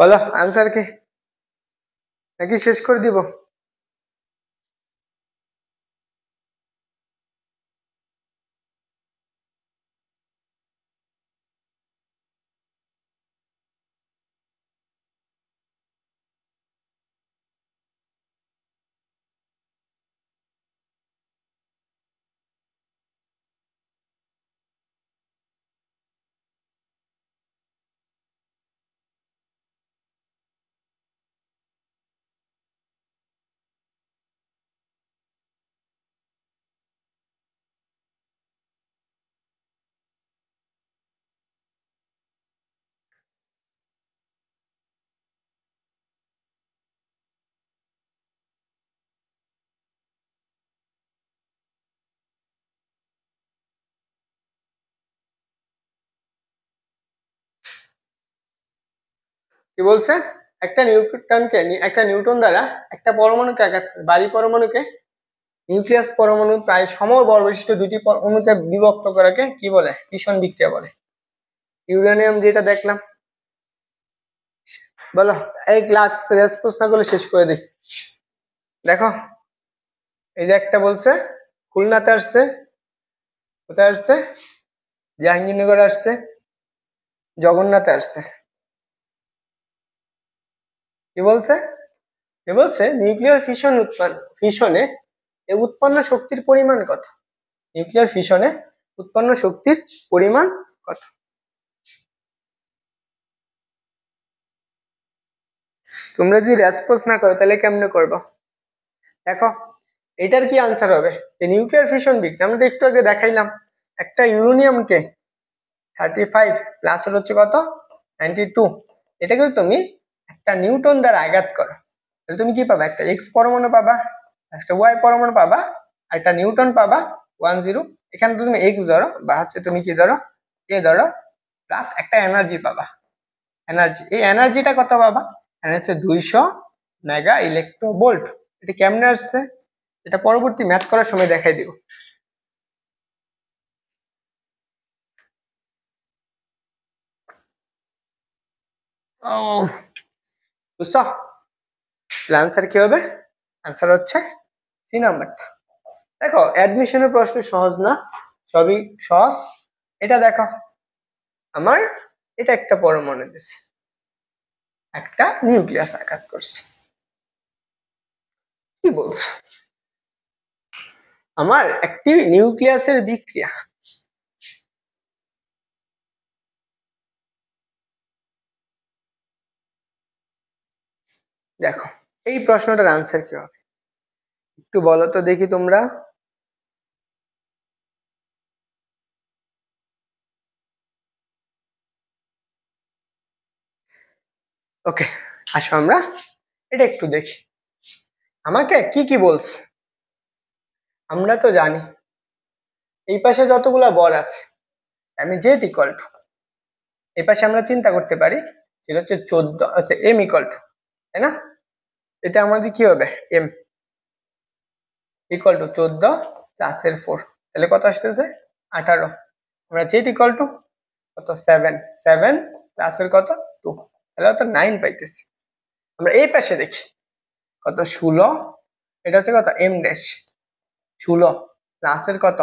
বলো আনসার কি, নাকি শেষ করে দিব? কি বলছে? একটা নিউটন দ্বারা একটা পরমাণুকে আঘাত করে, বাড়ি পরমাণুকে নিউক্লিয়াস পরমাণু প্রায় সমবর্গ বিশিষ্ট দুটি অণুতে বিভক্ত করাকে কি বলে? ফিশন বিক্রিয়া বলে। ইউরেনিয়াম যেটা দেখলাম, বলো এই ক্লাস রেস প্রশ্নগুলো শেষ করে দিই। দেখো এই যে একটা বলছে খুলনাতে আসছে, কোথায় আসছে? জাহাঙ্গীরনগর আসছে, জগন্নাথে আসছে। কি বলছে? কি বলছে? নিউক্লিয়ার ফিশনে উৎপন্ন শক্তির পরিমাণ কত? নিউক্লিয়ার ফিশনে উৎপন্ন শক্তির পরিমাণ কত? তোমরা যদি রেসপন্স না করো তাহলে কেমনে করবো? দেখো এটার কি আনসার হবে? নিউক্লিয়ার ফিশন বিক্রিয়া আমরা তো একটু আগে দেখাইলাম, একটা ইউরেনিয়ামকে 35 প্লাস হচ্ছে কত 92, এটাকে তুমি একটা নিউটন দ্বারা আঘাত করো, তাহলে তুমি কি পাবা? একটা এক্স পরমাণু পাবা, একটা ওয়াই পরমাণু পাবা, আর একটা নিউটন পাবা 10। এখানে তো তুমি এক্স ধরো বা হচ্ছে তুমি কি ধরো এ ধরো, প্লাস একটা এনার্জি পাবা। এনার্জি, এই এনার্জিটা কত পাবা? এখানে হচ্ছে 200 মেগা ইলেকট্রোভোল্ট। এটা কেমনে আসছে এটা পরবর্তী ম্যাথ করার সময় দেখাই দিব। ও বুঝছো? আনসার কি হবে? আনসার হচ্ছে সি নাম্বারটা। দেখো অ্যাডমিশনের প্রশ্ন সহজ না, সবই সহজ। এটা দেখো আমার এটা একটা পরমাণু দিছে, একটা নিউক্লিয়াস আঘাত করছে। কি বলছে? আমার একটি নিউক্লিয়াসের বিক্রিয়া, দেখো এই প্রশ্নটার আনসার কি হবে একটু বলো তো দেখি তোমরা। ওকে আসো আমরা এটা একটু দেখি আমাকে কি কি বলছে। আমরা তো জানি এই পাশে যতগুলা বর আছে আমি জেড ইকুয়াল টু, এই পাশে আমরা চিন্তা করতে পারি সেটা হচ্ছে 14, আচ্ছা এম ইকুয়াল টু, তাই না? এটা আমাদের কি হবে? এম ইকুয়াল টু 14 প্লাস এর 4, তাহলে কত আসতেছে? 18। আমরা জেড ইকুয়াল টু কত? 7, 7 প্লাস এর কত? 2, তাহলে কত? 9 পাইতেছি। আমরা এই পাশে দেখি কত? 16, এটা হচ্ছে কত? এম ড্যাশ 16 প্লাস এর কত?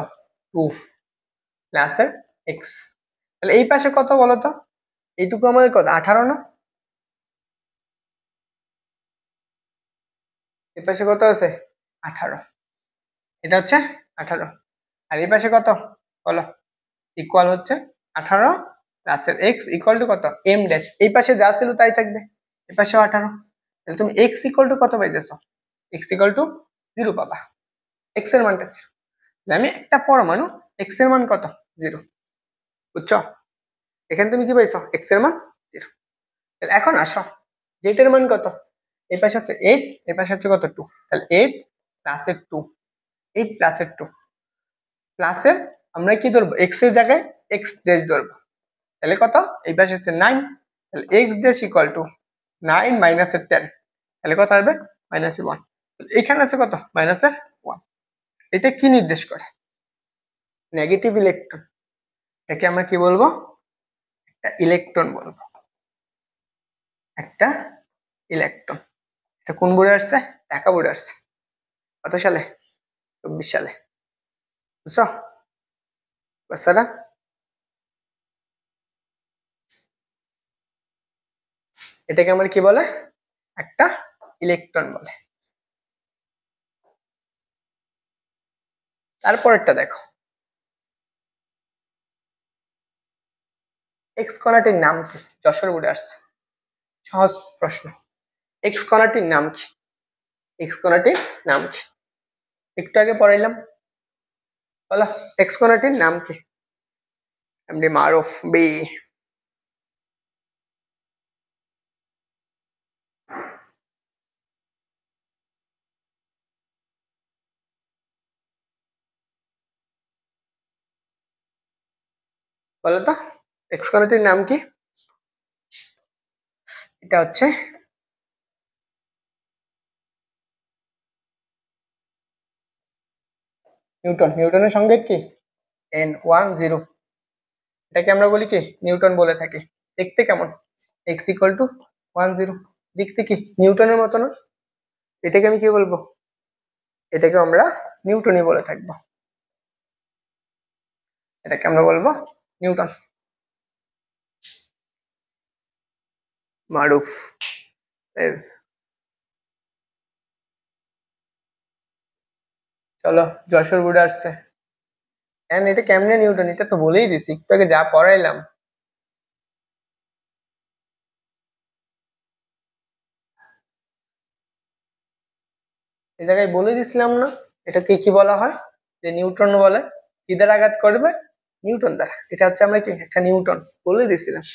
2 প্লাস এর এক্স, তাহলে এই পাশে কত বলো তো? এইটুকু আমাদের কত? 18 না? এই পাশে কত আছে? 18, এটা হচ্ছে 18। আর এই পাশে কত বলো? ইকুয়াল হচ্ছে 18 প্লাস এর এক্স ইকুয়াল টু কত? এম ড্যাশ, এই পাশে যা ছিল তাই থাকবে, এই পাশেও 18, তাহলে তুমি এক্স ইকুয়াল টু কত পাইতেছো? এক্স ইকুয়াল টু 0 পাবা, এক্স এর মানটা 0। আমি একটা পরমাণু এক্স এর মান কত? 0, বুঝছো? এখানে তুমি কি পাইছো? এক্স এর মান 0। তাহলে এখন আসো জেড এর মান কত? এই পাশে হচ্ছে 8, এই পাশে হচ্ছে কত? 2, তাহলে 8 প্লাস এর 2, 8 প্লাস এর 2 প্লাস এর আমরা কি ধরবো? এক্স এর জায়গায় এক্স ড্যাশ ধরবো, তাহলে কত? এই পাশে হচ্ছে 9, তাহলে x dash equal to 9 minus এর 10, তাহলে কত হবে? মাইনাস 1। এখানে আছে কত? মাইনাস এর 1। এটা কি নির্দেশ করে? Negative electron. এটাকে আমরা কি বলবো? একটা ইলেকট্রন বলবো। একটা ইলেকট্রন। এটা কোন বোর্ডে আসছে? ঢাকা বোর্ডে আসছে। কত সালে? 24 সালে। বুঝছো বাচ্চারা? এটাকে আমার কি বলে? একটা ইলেকট্রন বলে। তারপরেরটা দেখো, এক্স কণাটির নাম কি? যশোর বোর্ডে আসছে, সহজ প্রশ্ন। এক্স কণাটির নাম কি? এক্স কণাটির নাম কি? একটু আগে পড়াইলাম, বলো এক্স কণাটির নাম কি? এমডি মারুফ বি। বলো তো এক্স কণাটির নাম কি? এটা হচ্ছে নিউটন। নিউটনের সংকেত কি? N10। এটাকে আমরা বলি কি? নিউটন বলে থাকি। দেখতে কেমন? x=10। দেখতে কি নিউটনের মতো না? এটাকে আমি কি বলবো? এটাকে আমরা নিউটনই বলে থাকবো। এটাকে আমরা বলবো নিউটন। মারুফ। চলো যশোর বোর্ডে আসছে। এটা কেমনে নিউটন? এটা তো বলেই দিছি একটু আগে যা পড়াইলাম। এই জায়গায় বলে দিছিলাম না এটাকে কি বলা হয়? যে নিউটন বলে। কি দ্বারা আঘাত করবে? নিউটন দ্বারা। এটা হচ্ছে আমরা কি একটা নিউটন বলে দিছিলাম।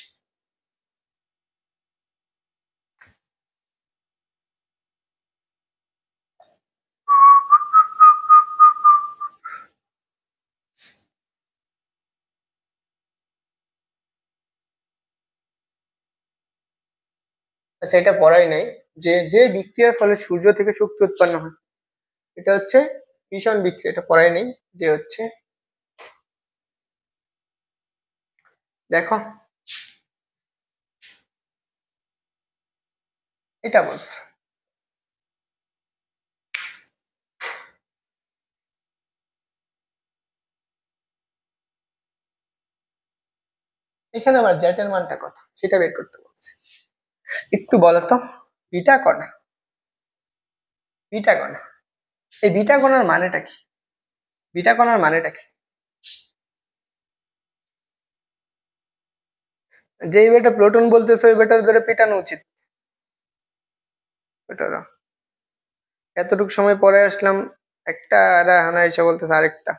আচ্ছা এটা পড়াই নাই, যে যে বিক্রিয়ার ফলে সূর্য থেকে শক্তি উৎপন্ন হয়, এটা হচ্ছে ভীষণ বিক্রিয়া। এটা পড়াই নেই। যে হচ্ছে দেখো এটা বলছে, এখানে আবার জ্যাটের মানটা কত সেটা বের করতে বলছে। একটু বলো তো, বিটা কণা, বিটা কণা, এই বিটা কণার মানেটা কি? বিটা কণার মানেটা কি? যে বেটা প্রোটন বলতেছে ওই বেটার ধরে পেটানো উচিত। বেটারা এতটুকু সময় পরে আসলাম, একটা হানা এসে বলতেছে আরেকটা।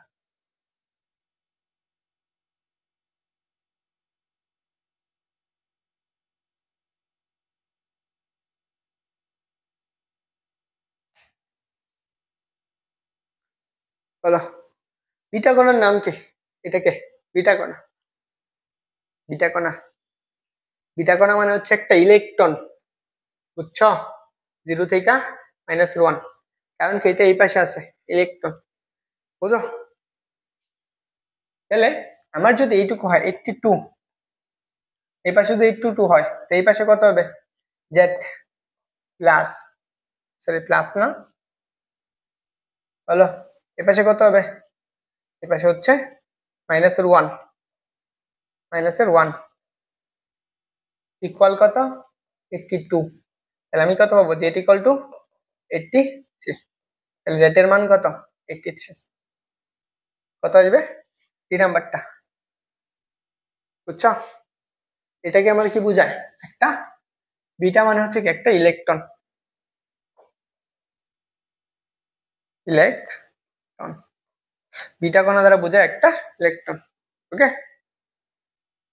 বলো বিটা কণার নাম কি? এটাকে বিটা কণা। বিটা কণা, বিটা কণা মানে হচ্ছে একটা ইলেকট্রন। বুঝছো? 0 থেকে -1। কারণ কি এটা এই পাশে আছে ইলেকট্রন। বুঝো? তাহলে আমার যদি এইটুকু হয় 82, এই পাশে যদি 82 হয় তো এই পাশে কত হবে? জেড প্লাস, সরি প্লাস না, বলো এই পাশে কত হবে? এই পাশে হচ্ছে -1, -1 ইকুয়াল কত? 82। তাহলে আমি কত পাবো? Z equal to 83। তাহলে জেড এর মান কত? 83। কত আসবে? 3 নাম্বারটা। বুঝছো? এটাকে আমরা কি বুঝায়? একটা বিটা মানে হচ্ছে কি একটা ইলেকট্রন। ইলেকট্রন, বিটা কণা দ্বারা বোঝায় একটা ইলেকট্রন। ওকে?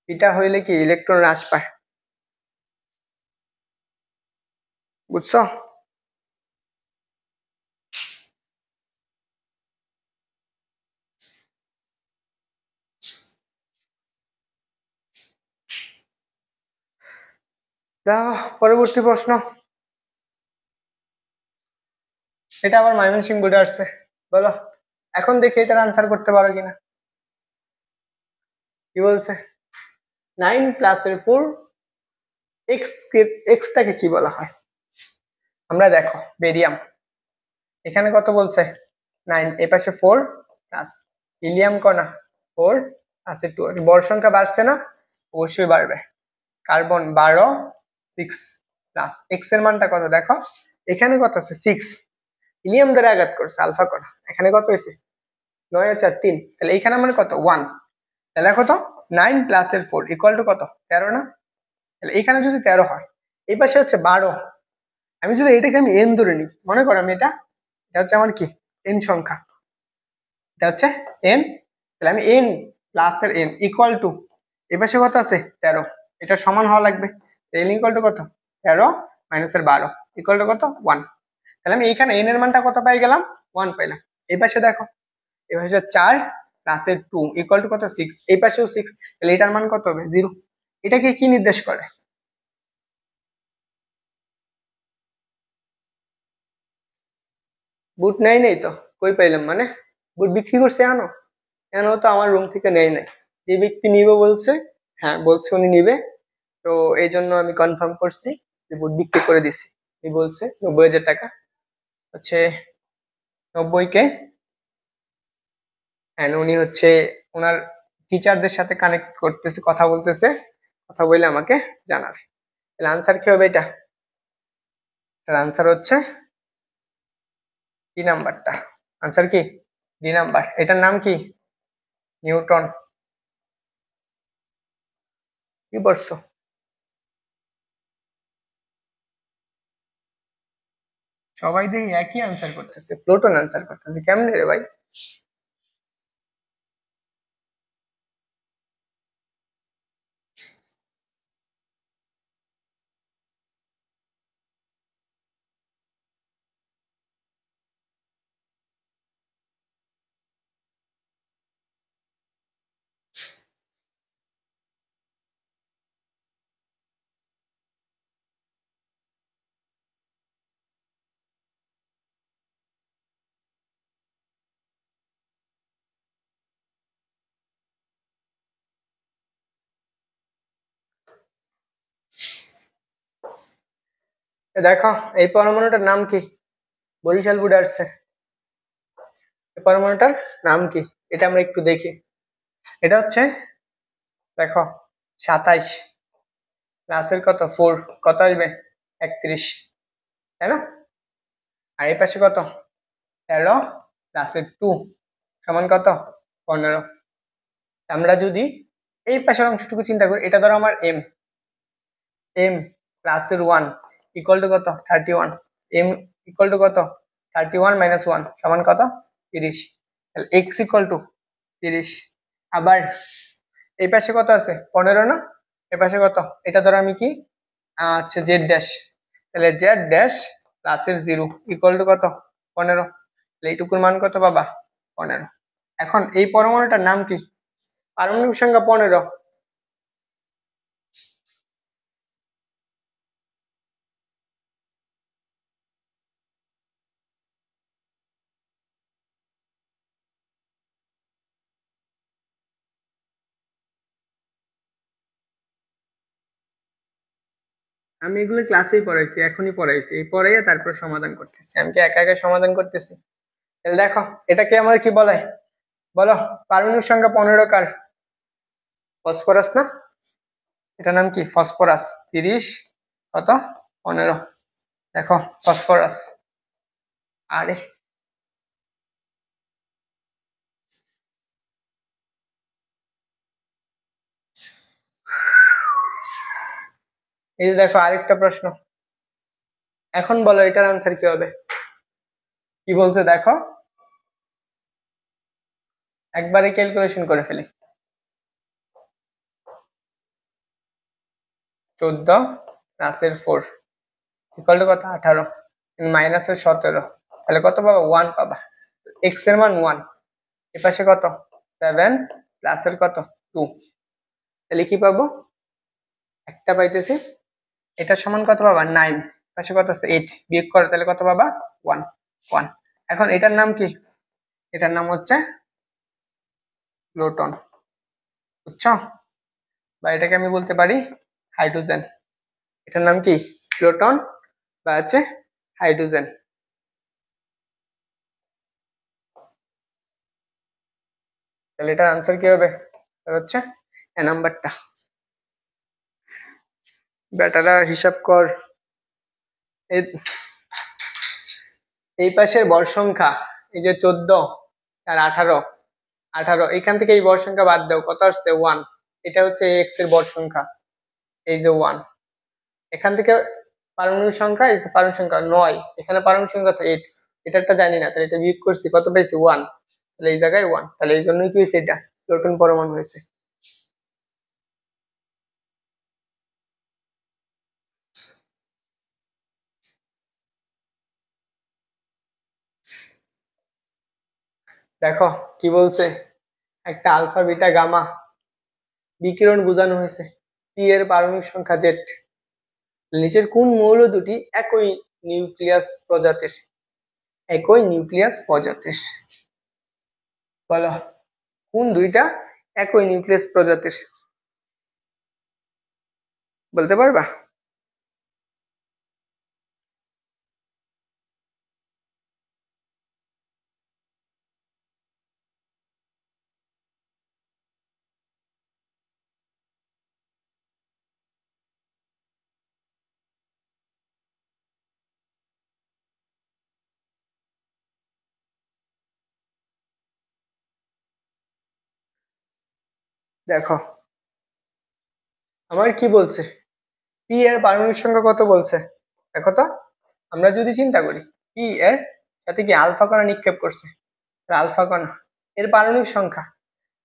বিটা হইলে কি ইলেকট্রন হ্রাস পায়। বুঝছো? পরবর্তী প্রশ্ন, এটা আবার ময়মনসিংহ বোর্ডে আসছে। বলো এখন দেখি এটার আনসার করতে পারো কিনা। কি বলছে? 9 + 4 এক্স এক্সটাকে কি বলা হয়? আমরা দেখো বেরিয়াম, এখানে কত বলছে 9, এই পাশে 4 প্লাস হিলিয়াম কণা 4 আছে 2, বড় সংখ্যা বাড়ছে না? অবশ্যই বাড়বে। কার্বন 12 6 প্লাস এক্স এর মানটা কত দেখো, এখানে কত আছে 6, হিলিয়াম দ্বারা আঘাত করছে আলফা কণা, এখানে কত হয়েছে 9 আর 4 3, তাহলে এখানে মানে কত 1, তাহলে কত 9 প্লাস এর 4 ইকুয়াল টু কত 13 না? তাহলে এখানে যদি 13 হয়, এই পাশে হচ্ছে 12, আমি যদি এটাকে আমি এন ধরে নিই, মনে করো আমি এটা হচ্ছে আমার কি এন সংখ্যা, এটা হচ্ছে এন, তাহলে আমি এন প্লাস এর এন ইকুয়াল টু এই পাশে কত আছে 13, এটা সমান হওয়া লাগবে, এন ইকুয়াল টু কত 13 মাইনাস এর 12 ইকুয়াল টু কত 1, তাহলে আমি এইখানে এন এর মানটা কত পাই গেলাম 1 পাইলাম। এই পাশে দেখো, এই পাশে 4 প্লাস এর 2 ইকুয়াল টু কত 6, এই পাশেও 6, তাহলে এটার মান কত হবে 0, এটাকে কি নির্দেশ করে? বুট নেই নেই তো, কই পাইলাম মানে বুট বিক্রি করছে এখনো? এখনো তো আমার রুম থেকে নেই নাই, যে ব্যক্তি নিবে বলছে, হ্যাঁ বলছে উনি নিবে, তো এই জন্য আমি কনফার্ম করছি যে বুট বিক্রি করে দিছি। উনি বলছে 90,000 টাকা হচ্ছে 90 কে, এন্ড উনি হচ্ছে ওনার টিচারদের সাথে কানেক্ট করতেছে, কথা বলতেছে, কথা বলে আমাকে জানাবে। তাহলে আনসার কি হবে এটা? এটার আনসার হচ্ছে ডি নাম্বারটা। আনসার কি ডি নাম্বার। এটার নাম কি নিউটন। কি পড়ছো? সবাই দেখি একই আনসার করতেছে, প্লুটন আনসার করতেছে, কেমনে রে ভাই? দেখো এই পরমাণুটার নাম কি? বরিশাল বোর্ডে আসছে, এই পরমাণুটার নাম কি? এটা আমরা একটু দেখি। এটা হচ্ছে দেখো 27 প্লাসের কত 4, কত আসবে 31, তাই না? আর এই পাশে কত 13 প্লাসের 2 সমান কত 15। আমরা যদি এই পাশের অংশটুকু চিন্তা করি, এটা ধরো আমার এম, এম প্লাসের 1 ইকুয়াল টু কত 31, এম ইকুয়াল টু কত 31 মাইনাস 1 সমান কত 30, তাহলে এক্স ইকুয়াল টু 30। আবার এই পাশে কত আছে 15 না? এই পাশে কত, এটা ধরো আমি কি আচ্ছা জেড ড্যাশ, তাহলে জেড ড্যাশ প্লাসের 0 ইকুয়াল টু কত 15, তাহলে এইটুকুর মান কত বাবা 15। এখন এই পরমাণুটার নাম কি? পারমাণবিক সংখ্যা 15। আমি এগুলো ক্লাসেই পড়াইছি, এখনই পড়াইছি, এই পড়াইয়া তারপর সমাধান করতেছি, আমি কি একা একা সমাধান করতেছি? তাহলে দেখো এটাকে আমাদের কি বলে বলো, পারমাণবিক সংখ্যা 15 কার? ফসফরাস না? এটার নাম কি ফসফরাস। 30 কত 15, দেখো ফসফরাস। আরে এই যে দেখো আরেকটা প্রশ্ন, এখন বলো এটার আনসার কি হবে? কি বলছে দেখো, একবারে ক্যালকুলেশন করে ফেলি। 14 প্লাসের 4 ইকুয়াল টু কত 18 মাইনাসের 17, তাহলে কত পাবা 1 পাবা, এক্স এর মান 1। এপাশে কত 7 প্লাসের কত 2, তাহলে কি পাবো একটা পাইতেছি, এটা সমান কত পাবা 9, পাশে কত আছে 8, বিয়োগ করো তাহলে কত পাবা 1 1। এখন এটার নাম কি? এটার নাম হচ্ছে প্লুটন, বুঝছো? বা এটাকে আমি বলতে পারি হাইড্রোজেন। এটার নাম কি? প্রোটন বা হচ্ছে হাইড্রোজেন। তাহলে এটার আনসার কি হবে? হচ্ছে এ নাম্বারটা। বেটারা হিসাব কর। এই পাশের বর সংখ্যা এই যে 14 আর 18, 18 এখান থেকে এই বর সংখ্যা বাদ দাও, কত আসছে? 1। এটা হচ্ছে এক্স এর বর সংখ্যা, এই যে 1। এখান থেকে পারমাণবিক সংখ্যা, এই পারমাণবিক সংখ্যা 9, এখানে পারমাণবিক সংখ্যা 8, এটারটা জানি না, তাহলে এটা বিয়োগ করছি, কত পেয়েছি? 1। তাহলে এই জায়গায় 1, তাহলে এই জন্যই কি হয়েছে? এটা প্রোটন পরমাণু হয়েছে। দেখো কি বলছে, একটা আলফা বিটা গামা বিকিরণ বোঝানো হয়েছে, পি এর পারমাণবিক সংখ্যা জেড। নিচের কোন মৌল দুটি একই নিউক্লিয়াস প্রজাতির? একই নিউক্লিয়াস প্রজাতির, বলো কোন দুইটা একই নিউক্লিয়াস প্রজাতির? বলতে পারবা? দেখো আমার কি বলছে, পি এর পারমাণবিক সংখ্যা কত বলছে? দেখো তো, আমরা যদি চিন্তা করি পি এর সাথে কি আলফা কণা নিক্ষেপ করছে, আলফা কণা এর পারমাণবিক সংখ্যা,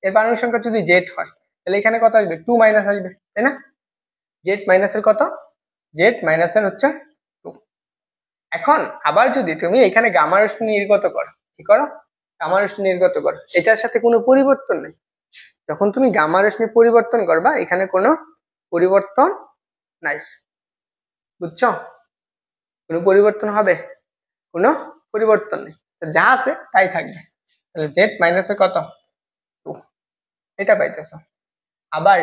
এর পারমাণবিক সংখ্যা যদি জেড হয়, তাহলে এখানে কত আসবে? 2 মাইনাস আসবে, তাই না? জেড মাইনাসের কত? জেড মাইনাসের হচ্ছে 2। এখন আবার যদি তুমি এখানে গামা রশ্মি নির্গত করো, কি করো? গামা রশ্মি নির্গত করো, এটার সাথে কোনো পরিবর্তন নেই। যখন তুমি গামা রশ্মি পরিবর্তন করবা, এখানে কোনো পরিবর্তন নাই, বুঝছো? কোনো পরিবর্তন হবে? কোনো পরিবর্তন নেই, যা আছে তাই থাকবে। তাহলে জেড মাইনাসের কত? 2, এটা পাইতেছো। আবার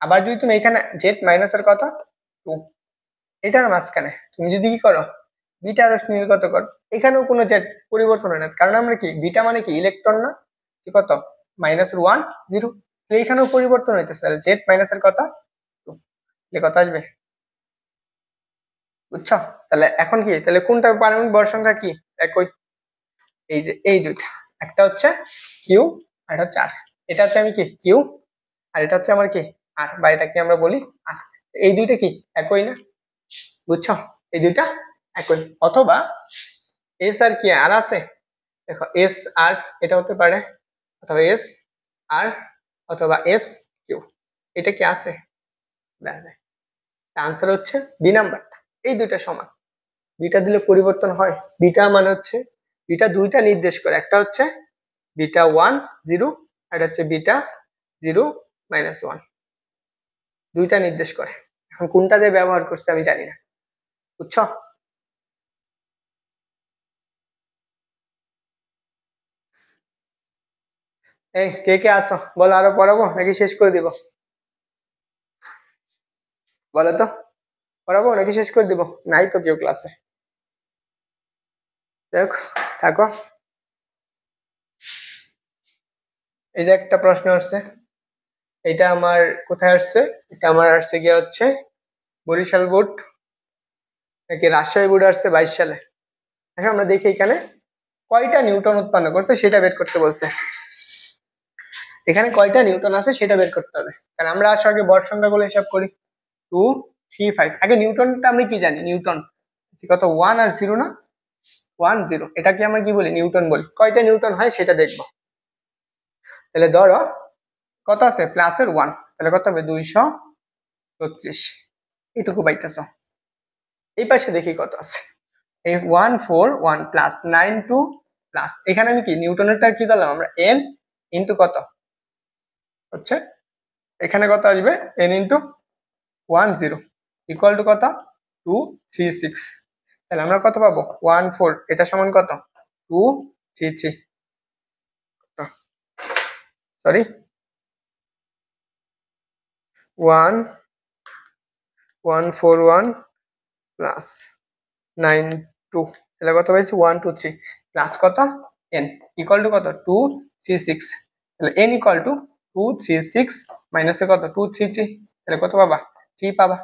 আবার যদি তুমি এখানে জেড মাইনাসের কত? 2, এটার মাঝখানে তুমি যদি কি করো? বিটা রশ্মি নির্গত করো, এখানেও কোনো জেড পরিবর্তন হয় না, কারণ আমরা কি, বিটা মানে কি ইলেকট্রন না? কত? -1 0, তো এখানেও পরিবর্তন হইতেছে, তাহলে জেড মাইনাসের কত? 2, কত আসবে? বুঝছো? তাহলে এখন কি, তাহলে কোনটার পারমাণবিক ভর সংখ্যা কি একই? এই যে এই দুইটা, একটা হচ্ছে কিউ আর এটা হচ্ছে আর। এটা হচ্ছে আমি কি কিউ, আর এটা হচ্ছে আমার কি আর, বা এটাকে আমরা বলি আর। এই দুইটা কি একই না? বুঝছো? এই দুইটা একই। অথবা এস আর কি আর আছে, দেখো এস আর এটা হতে পারে, অথবা এস আর, অথবা এস কিউ, এটা কি আছে? আনসার হচ্ছে বি নাম্বারটা। এই দুইটা সমান, বিটা দিলে পরিবর্তন হয়। বিটা মানে হচ্ছে, বিটা দুইটা নির্দেশ করে, একটা হচ্ছে বিটা 1 0, আর হচ্ছে বিটা 0 -1, দুইটা নির্দেশ করে। এখন কোনটা দিয়ে ব্যবহার করছে আমি জানি না, বুঝছো? এই কে কে আসো বলো, আরো পড়াবো নাকি শেষ করে দিব? বলো তো, পড়াবো নাকি শেষ করে দিব? নাই তো কেউ ক্লাসে, দেখ থাকো। এই যে একটা প্রশ্ন আসছে, এটা আমার কোথায় আসছে? এটা আমার আসছে গিয়ে হচ্ছে বরিশাল বোর্ড, নাকি রাজশাহী বোর্ড আসছে 22 সালে। এখন আমরা দেখি এখানে কয়টা নিউটন উৎপন্ন করছে সেটা বের করতে বলছে। এখানে কয়টা নিউটন আছে সেটা বের করতে হবে, কারণ আমরা আসলে আগে ভর সংখ্যাগুলো হিসাব করি। 2 3 5, আগে নিউটনটা আমরা কি জানি? নিউটন কত? 1 আর 0 না? 1 0, এটাকে আমরা কি বলি? নিউটন বলি। কয়টা নিউটন হয় সেটা দেখবো। তাহলে ধরো কত আছে? প্লাসের 1, তাহলে কত হবে? 236, এইটুকু পাইতেছ। এই পাশে দেখি কত আছে, এই 1 4 1 প্লাস 9 2 প্লাস, এখানে আমি কি নিউটনেরটা কি দিলাম আমরা? n ইন্টু কত হচ্ছে, এখানে কত আসবে? n ইন্টু 1 0 ইকুয়াল টু কত? 236। তাহলে আমরা কত পাবো? 1 4, এটা সমান কত? 233, সরি 1 141 প্লাস 92, তাহলে কত পাইছি 123 প্লাস কত n ইকুয়াল টু কত 236, তাহলে n ইকুয়াল টু 236 মাইনাসে কত 233, তাহলে কত পাবা 3 পাবা।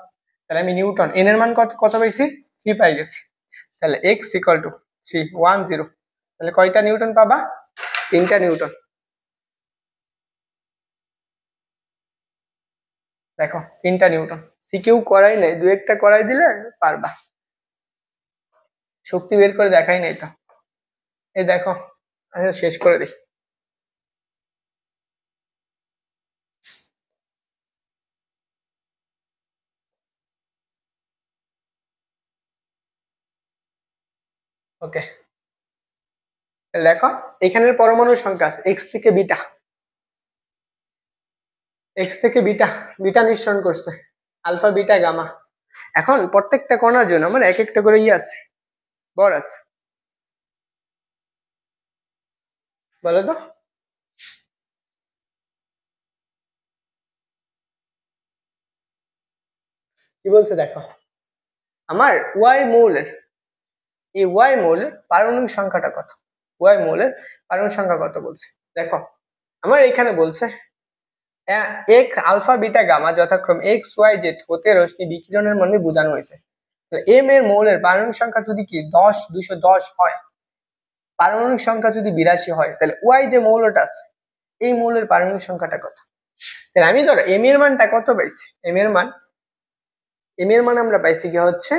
তাহলে আমি নিউটন n এর মান কত পাইছি 3 পাই গেছি। তাহলে x ইকুয়াল টু 310, তাহলে কয়টা নিউটন পাবা 3টা নিউটন। দেখো 3টা নিউটন, সিকিউ করাই নাই, দু একটা করাই দিলে পারবা। শক্তি বের করে দেখাই নাই তো, এই দেখো আচ্ছা শেষ করে দিই। ওকে দেখো এখানের পরমাণুর সংখ্যা আছে x থেকে বিটা, x থেকে বিটা, বিটা নিঃসরণ করছে আলফা বিটা গামা। এখন প্রত্যেকটা কণার জন্য আমার এক একটা করে আছে বর আছে, বলো তো কি বলছে দেখো, আমার ওয়াই মৌলের এই ওয়াই মৌলের পারমাণবিক সংখ্যাটা কত, ওয়াই মৌলের পারমাণবিক সংখ্যা কত বলছে দেখো। আমার এখানে বলছে এক আলফা বিটা গামা যথাক্রমে এক্স ওয়াই জেড হতে রশ্মি বিকিরণের মধ্যে বোঝানো হয়েছে। এম এর মৌলের পারমাণবিক সংখ্যা যদি কি 210 হয়, পারমাণবিক সংখ্যা যদি 82 হয়, তাহলে ওয়াই যে মৌলটা আছে এই মৌলের পারমাণবিক সংখ্যাটা কত। তাহলে আমি ধরো এম এর মানটা কত পাইছি, এম এর মান আমরা পাইছি কি হচ্ছে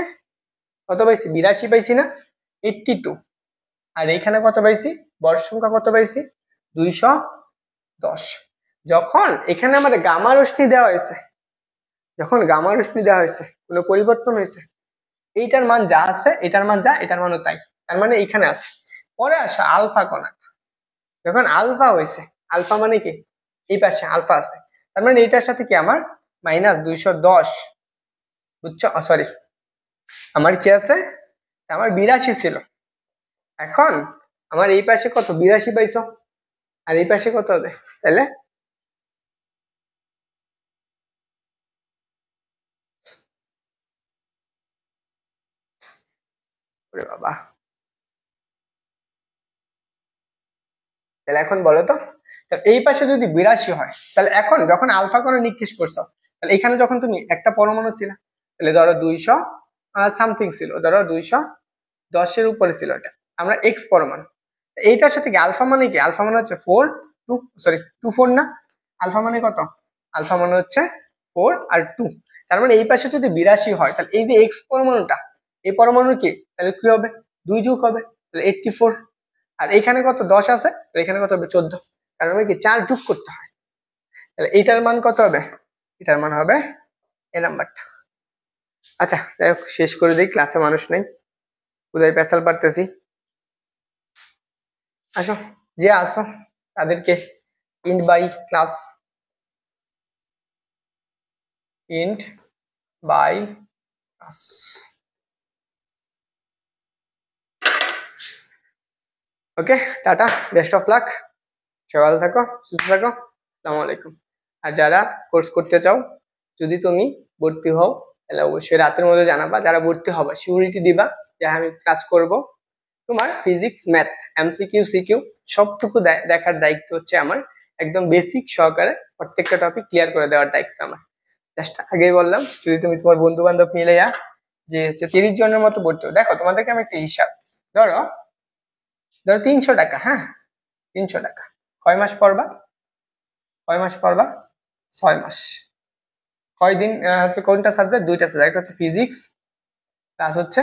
কত পাইছি 82 পাইছি না 82, আর এখানে কত পাইছি বর সংখ্যা কত পাইছি 210। যখন এখানে আমাদের গামা রশ্মি দেওয়া হয়েছে, যখন গামা রশ্মি দেওয়া হয়েছে কোনো পরিবর্তন হয়েছে, এইটার মান যা আছে এটার মান যা এটার মানও তাই, তার মানে এখানে আছে। পরে আসা আলফা কণা, যখন আলফা হয়েছে, আলফা মানে কি এই পাশে আলফা আছে, তার মানে এইটার সাথে কি আমার -210, বুঝছো সরি আমার কি আছে আমার 82 ছিল, এখন আমার এই পাশে কত 82 পাইছো, আর এই পাশে কত হবে তাহলে ওরে বাবা। তাহলে এখন বলো তো এই পাশে যদি 82 হয়, তাহলে এখন যখন আলফা করে নিক্ষেপ করছো, তাহলে এখানে যখন তুমি একটা পরমাণু ছিল, তাহলে ধরো 200 সামথিং ছিল, ধরো 210 উপরে ছিল, এটা আমরা এক্স পরমাণু। এইটার সাথে কি আলফা মানে কি, আলফা মানে হচ্ছে 24 না, আলফা মানে কত, আলফা মানে হচ্ছে 4 আর 2, তার মানে এই পাশে যদি 82 হয়, তাহলে এই যে এক্স পরমাণুটা এই পরমাণু কি তাহলে কি হবে 2 যোগ হবে, তাহলে 84, আর এখানে কত 10 আছে, এখানে কত হবে 14, তার মানে কি 4 যোগ করতে হয়, তাহলে এইটার মান কত হবে, এটার মান হবে এই নাম্বারটা। আচ্ছা যাই হোক শেষ করে দিই, ক্লাসে মানুষ নেই, কোথায় পেছাল পারতেছি। আসো যে আসো তাদেরকে ইন্ট বাই ক্লাস, ইন্ট বাই ক্লাস। ওকে টাটা, বেস্ট অফ লাক, সবাই ভালো থাকো সুস্থ থাকো, আসসালামু আলাইকুম। আর যারা কোর্স করতে চাও, যদি তুমি ভর্তি হও তাহলে অবশ্যই রাতের মধ্যে জানাবা, যারা ভর্তি হবে সিউরিটি দিবা যে আমি ক্লাস করব। তোমার ফিজিক্স ম্যাথ এমসিকিউ সিকিউ সবটুকু দেখার দায়িত্ব হচ্ছে আমার, একদম বেসিক সহকারে প্রত্যেকটা টপিক ক্লিয়ার করে দেওয়ার দায়িত্ব আমার। জাস্ট আগেই বললাম যদি তুমি তোমার বন্ধু বান্ধব মিলে যে হচ্ছে 30 জনের মতো ভর্তি হও, দেখো তোমাদেরকে আমি একটা হিসাব, ধরো 300 টাকা, হ্যাঁ 300 টাকা, কয় মাস পড়বা, কয় মাস পড়বা 6 মাস, কয় দিন হচ্ছে কোনটা সাবজেক্ট, দুইটা সাবজেক্ট হচ্ছে ফিজিক্স প্লাস হচ্ছে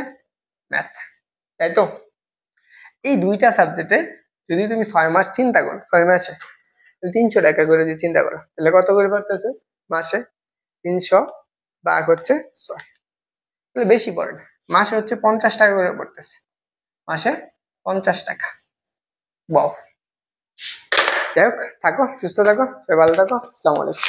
ম্যাথ, তাই তো। এই দুইটা সাবজেক্টে যদি তুমি 6 মাস চিন্তা করো, 6 মাসে 300 টাকা করে যদি চিন্তা করো, তাহলে কত করে পড়তেছে মাসে 300 ভাগ হচ্ছে 6, তাহলে বেশি পড়ে না, মাসে হচ্ছে 50 টাকা করে পড়তেছে, মাসে 50 টাকা। বাও, যাই হোক থাকো সুস্থ থাকো, সবাই ভালো থাকো, আসসালামু আলাইকুম।